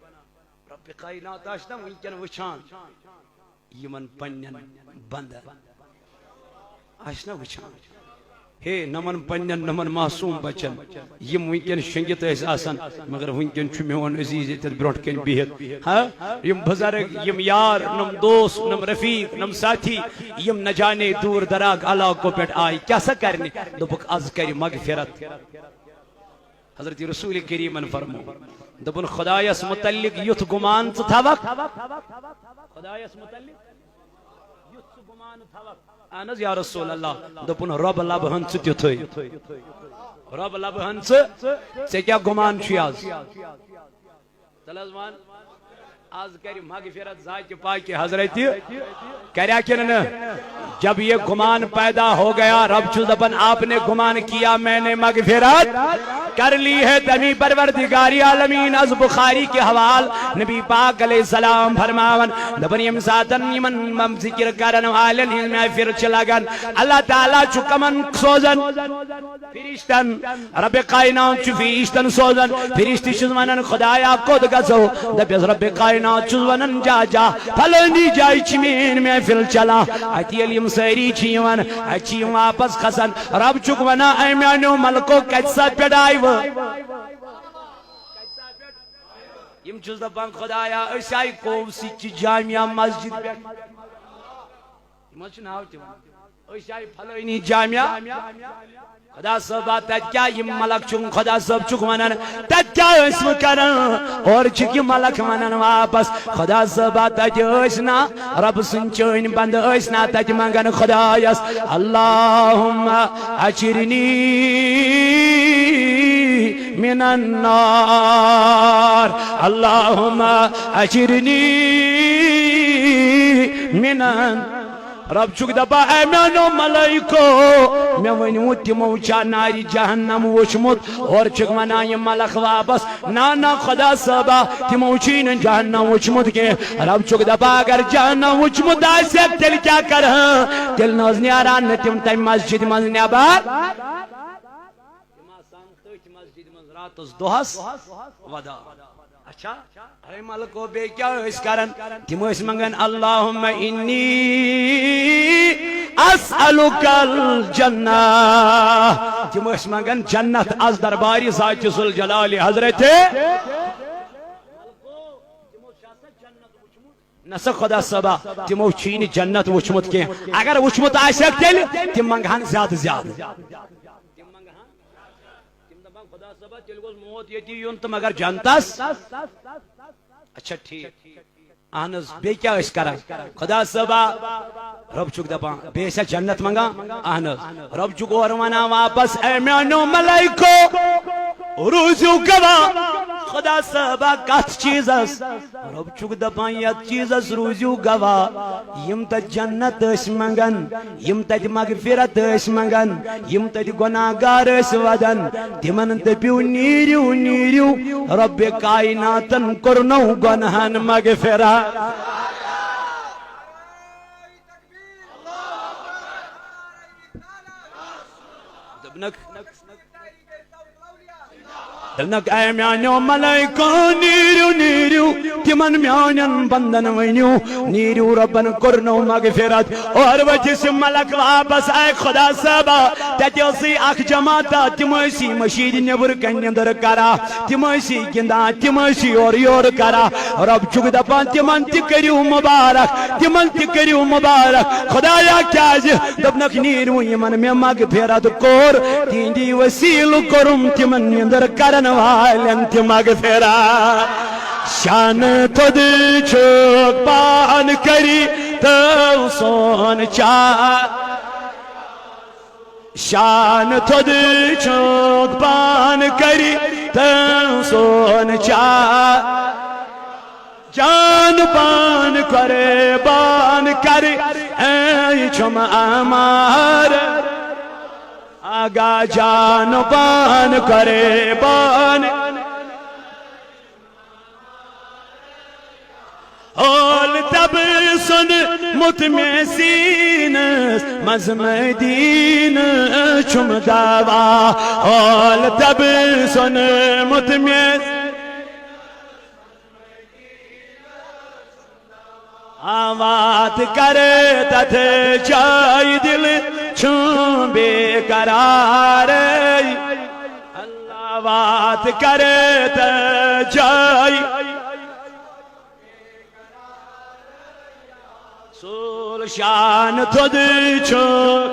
رب کائنات آشنا ونکن وچھان یمن پنن بند آشنا وچھان ہے نمن پنن نمن معصوم بچن یم ونکن شنگت اس آسان مگر ونکن چھ میون عزیز تے برونٹ کن بہت ہاں یم بزرگ یم یار نم دوست نم رفیق نم ساتھی یم نہ جانے دور دراگ علاقوں پہ آئی کیا سا کرنے دبک از کری مغفرت حضرت رسول کریم فرمو دبن خدایس متعلق یت گمان تھوک خدایس متعلق یت گمان تھوک آنز یا رسول اللہ دپن رب لب ہنس تیتھوئی رب لب ہنس سے کیا گمان چھ آز تلازمان آز کری مغفرت ذات پاک حضرت کریا کنن جب یہ گمان پیدا ہو گیا رب چھ دپن آپ نے گمان کیا میں نے مغفرت کر لی ہے تمی پروردگاری عالمین از بخاری کے حوال نبی پاک علیہ السلام فرماون دپن یم ساتن یمن ذکر کرن والن میں پھر چلاگن اللہ تعالیٰ چھ کمن سوزن فرشتن رب کائنات چھ فرشتن سوزن فرشتی چھ ونن خدایا کود گزو دپس رب کائنات چھ ونن جا جا پھلنی جائی چھ مین میں پھر چلا اتی علم سری چھ یون اچھی واپس کھسن رب چھ ونا اے میانو ملکو کچسا پیڑائی یم چھ دپان خدایا اس آئی کوسی چھ جامعہ مسجد پیٹ یم چھ ناو تہ اس آئی پھلنی جامعہ خدا صاحب تت کیا یم ملک چھ خدا صاحب چھ ونن تت کیا اسم کرن اور چھ ملک ونن واپس خدا صاحب تت اسنا رب سن چین بند اسنا تت منگن خدایس اللہم اجرنی من النار اللہم اجرنی من رب چک دپا اے میانو ملائکو میں ونیو تمو چا ناری جہنم وچمت اور چک ونا یہ ملک واپس نانا خدا صبا تمو چین جہنم وچمت کے رب چک دپا اگر جہنم وچمت آسے تل کیا کر تل نوز نیاران تم تم مسجد من نیابار مسجد من راتس دوہس ودا اچھا اے ملکو بے کیا اس کارن تم اس منگن اللہم انی اسألک الجنہ تم اس منگن جنت از درباری ذات ذوالجلال حضرت نسا خدا صبا تمو چین جنت وچمت کے اگر وچمت آشک تیل تم منگہن زیادہ زیادہ خدا صبا تیل گوز موت یتی یون تم اگر جنتس اچھا ٹھیک آنز بے کیا اس کرا خدا صبا رب چک دپا بے سے جنت منگا آنز رب چک اور ونا واپس اے میانو ملائکو روزو گوا خدا صبا کت چیزس رب چک دپا یت چیزس روزو گوا یم تا جنت اس منگن یم تا مغفرت اس منگن یم تا گناہگار اس ودن تمن تپیو نیریو نیریو رب کائناتن کرنو گنہن مغفرت دلنک اے میانیو ملائکو نیریو نیریو تمن میانین بندن وینیو نیریو ربن کرنو مغفرت اور وجہ سے ملک واپس آئے خدا صاحبہ تیتیو سی اخ جماعتا تمہیں سی مشید نبر کنیندر کرا تمہیں سی گندہ تمہیں سی اور یور کرا رب چک دپا تمن تکریو مبارک تمن تکریو مبارک خدا یا کیا دبنک نیریو یمن میں مغفرت کور تیندی وسیل کرم تمن نیندر کرن والن تی مغفرت شان تد چوک پان کری تو سون چار شان تد چوک پان کری تو سون چار جان پان کرے بان کری اے چم امار آگا جان پان کرے بان اول تب سن متمع سینس مزم دین چم دعوا اول تب سن متمع آوات کرے تت جائی دل چھوں بے قرار اللہ بات کرے تت جائی سول شان تھد چھوں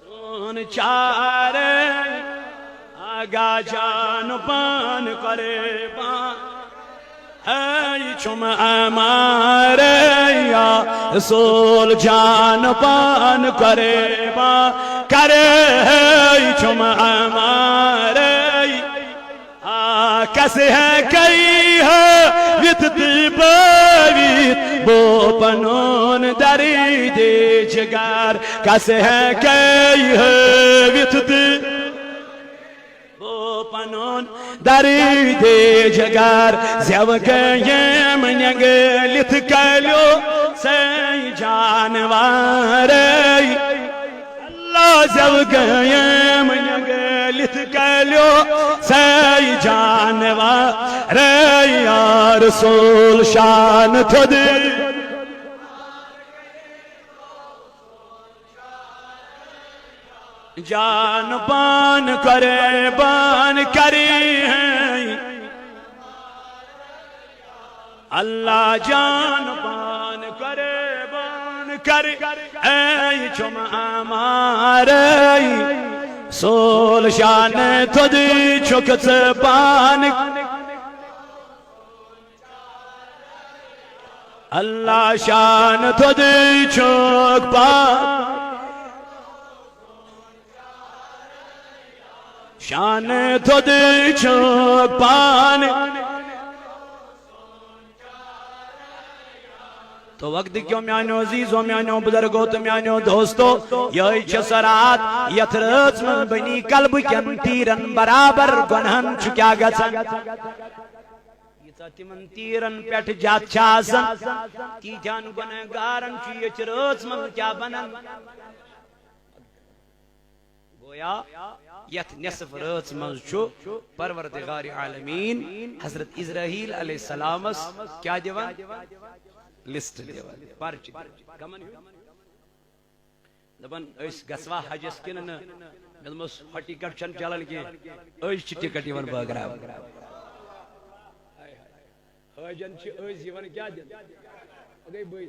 سون چارے آگا جان پان کرے پان اے چم امارے یا رسول جان پان کرے پان کرے اے چم امارے کیسے ہے کئی ہے ویتتی باویت بو پنون دری دے جگار کیسے ہے کئی ہے ویتتی بو پنون دری دے جگار زیو گیم نگ لت کلیو سی جانوار اللہ زیو گیم نگ لت کلیو سی جانوار یا رسول شان تھد جان پان کرے بان کری ہیں اللہ جان پان کرے بان کری اے چم امارے سول شان تھد چکت پان اللہ شان تھد چک پان شان تھد چک پان تو وقت کیوں میانو عزیزو میانو بزرگو تو میانو دوستو یہ چسرات یترز من بنی قلب کن تیرن برابر گنہن چکیا گسن تمن تیرن پیٹ جات چاسن تی جان گنہگارن چی یترز من کیا بنن گویا یت نصف رات من چھو پروردگار عالمین حضرت اسرائیل علیہ السلام کیا دیوان لسٹ دیوان پرچ کمن دبن اس گسوا حجس کنن ملمس ہٹی کٹ چن چلن کی اس چ ٹکٹ دیوان بگرا حجن چ اس دیوان کیا دین اگے بے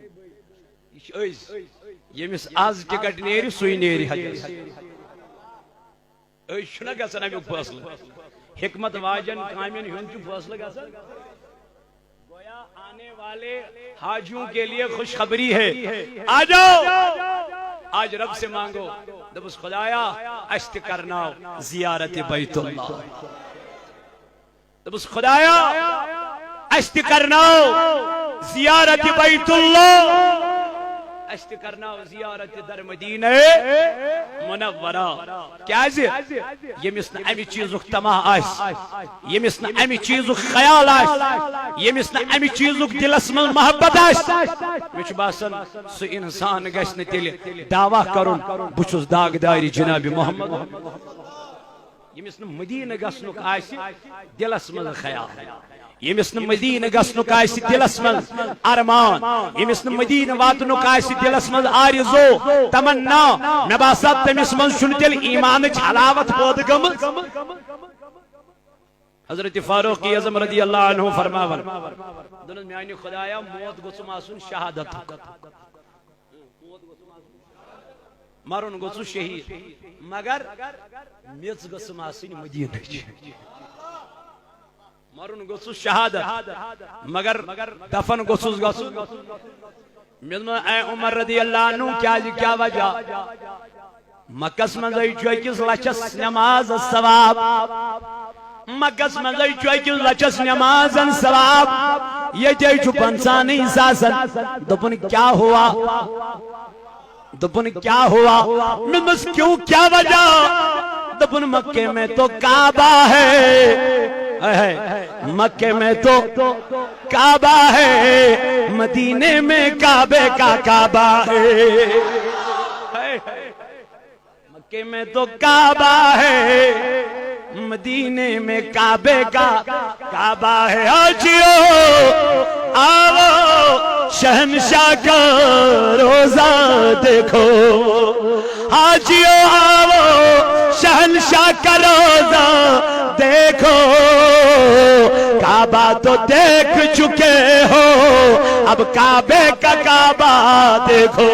اس یمس از ٹکٹ نیری سوی نیری حجس چھنا گژھان امیُک فٲصلہٕ حکمت واجن کامین ہُنٛد چھُ فٲصلہٕ گژھان گویا آنے والے حاجیوں کے لیے خوشخبری ہے آ جاؤ آج رب سے مانگو دبس خدایا اس تہِ کرناو زیارت بیت اللہ دبس خدایا اس تہِ کرناو زیارت بیت اللہ اشت کرنا زیارت در مدینہ منورہ کیازِ یمس نہ امی چیزک تماہ آس یمس نہ امی چیزک خیال آس یمس نہ امی چیزک دلس من محبت آس مجھ باسن سو انسان گژھِ نہٕ تیٚلہِ دعویٰ کرُن بہٕ چھُس داغداری جناب محمد یمس نہ مدینہ گژھنُک آسہِ دلس من خیال یمس نہ مدینہ گژھنُک آسہِ دلس من ارمان یمس نہ مدینہ واتنُک آسہِ دلس من آرزو تمنا مے باسان تمس من چھُنہٕ تیٚلہِ ایمانٕچ حلاوت پٲدٕ گٔمٕژ حضرت فاروق اعظم رضی اللہ عنہ فرماون دنس میانہِ خدایا موت گوٚژھُم آسُن شہادت مرُن گوٚژھُس شہید مگر میٚژ گٔژھٕم آسٕنۍ مدینٕچ مرن گوٚژھُس شہادت مگر دفن گوٚژھُس گژھُن ملن اے عمر رضی اللہ عنہ کیا وجہ مکس منزے چھُ أکِس لچھس نماز ثواب مکس منزے چھُ أکِس لچھس نمازن ثواب ییٚتے چھُ 50 ساسن دوٚپُن کیا ہوا دوٚپُن کیا ہوا ملس کیوں کیا وجہ دوٚپُن مکے میں تو کعبہ ہے مکے میں تو کعبہ ہے مدینے میں کعبے کا کعبہ ہے مکے میں تو کعبہ ہے مدینے میں کعبے کا کعبہ ہے آجیو آو شہنشاہ کا روزہ دیکھو آجیو آو شہنشاہ کا روزہ دیکھو کعبہ تو دیکھ چکے ہو اب کعبے کا کعبہ دیکھو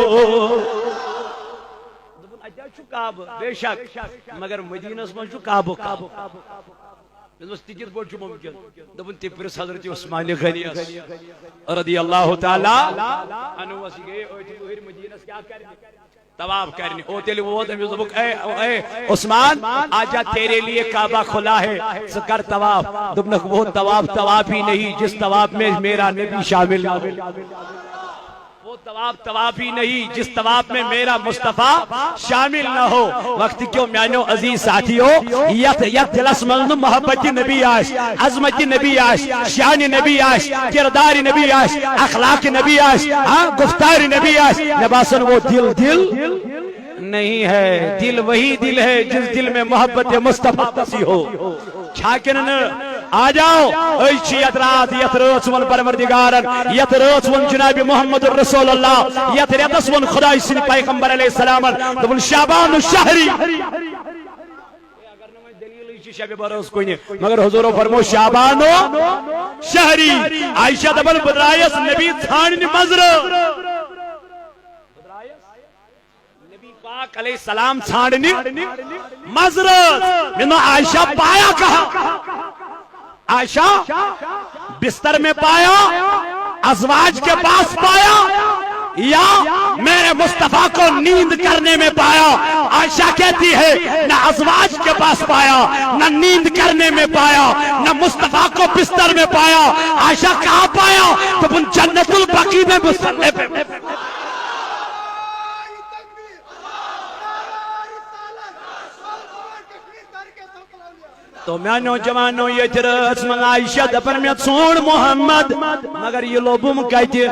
بے شک مگر مدینس من چھُ کعبہ تیت بوڑ ممکن دپن تہ پرس حضرت عثمان غنی رضی اللہ تعالی عنہ گئے مدینس کیا کرنے طواف کرنے او تیلی ووت امیز دبک اے عثمان آجا تیرے لیے کعبہ کھلا ہے سکر طواف دبنک وہ طواف ہی نہیں جس طواف میں میرا نبی شامل وہ طواف ہی نہیں جس طواف میں میرا مصطفیٰ شامل نہ ہو وقت کیوں میانو عزیز ساتھیو یت دلس من محبت نبی آش عظمت نبی آش شان نبی آش کردار نبی آش اخلاق نبی آش گفتار نبی آش نباسن وہ دل نہیں ہے دل وہی دل ہے جس دل میں محبت مصطفیٰ تسی ہو چھاکنن آ جاؤ ایچ یت رات یت رات ون پروردگارن یت رات ون جناب محمد رسول اللہ یت راتس ون خدای سن پیغمبر علیہ السلام دبن شعبان الشہری شب بروز کوئی نہیں مگر حضور فرمو شعبان شہری عائشہ دبن بدرائیس نبی تھانن مزر پاک علیہ السلام چھاڑنی مزرت میں عائشہ پایا کہا عائشہ بستر میں پایا ازواج کے پاس پایا یا میرے مصطفیٰ کو نیند کرنے میں پایا عائشہ کہتی ہے نہ ازواج کے پاس پایا نہ نیند کرنے میں پایا نہ مصطفیٰ کو بستر میں پایا عائشہ کہاں پایا تو ان جنت البقیع میں مصطفیٰ پہ تو میں نوجوانوں یہ ترس من عائشہ دپن میں سون محمد مگر یہ لوبم کہتی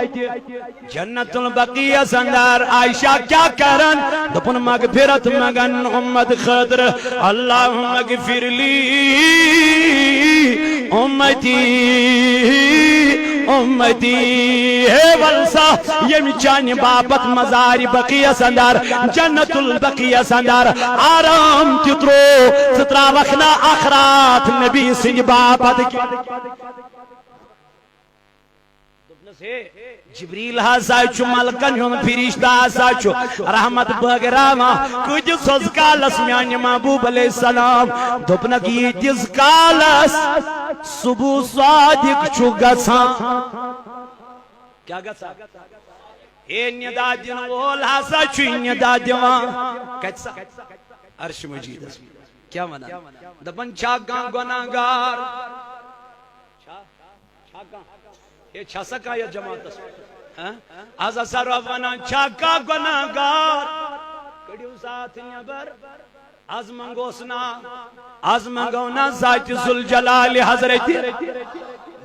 جنت البقیہ سندر عائشہ کیا کرن دپن مغفرت مگن امت خطر اللہم اغفر لی امتی امتی ہے ولسا یہ چانی بابت مزاری بقیہ سندر جنت البقیہ سندر آرام تترو سترا وقنا آخرات نبی سنی بابت کی جبریل ہسا ملکن ہن فرشتہ ہسا رحمت بغراما کچھ سوز کالس میان محبوب علیہ السلام دپنک یہ تز کالس صبح صادق چھو گسان کیا گسان اے ندا دن وول ہسا چھو ندا دیوان کچھ عرش مجید کیا منا دپن چھاگاں گناہگار یہ چھا سکا یا جماعت از اثر افنا چھاکا گناہگار کڑیو ساتھ نیبر از منگوسنا از منگونا ذات ذوالجلال حضرت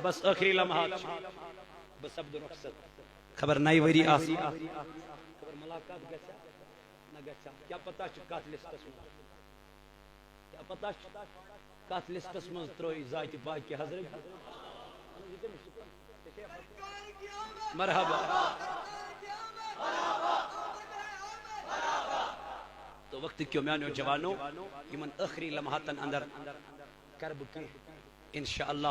بس اخری لمحات بس عبد الرخصت خبر نئی وری آسی خبر ملاقات گچا نہ گچا کیا پتا چکات لسٹس میں کیا پتا چکات لسٹس میں تروئی ذات پاک کی حضرت مرحبا تو وقت کیوں میں جوانوں یمن اخری لمحاتن اندر کرب کی انشاءاللہ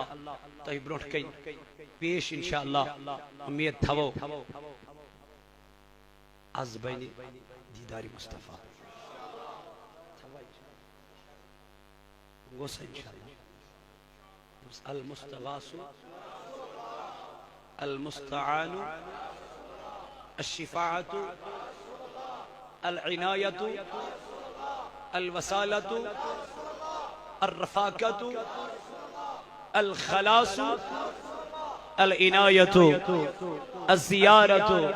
تو برونٹ کئی پیش انشاءاللہ امید تھو از بینی دیداری مصطفیٰ گوسا انشاءاللہ المستغاث المستعان الشفاعة العناية الوسالة الرفاقة الخلاص العناية الزيارة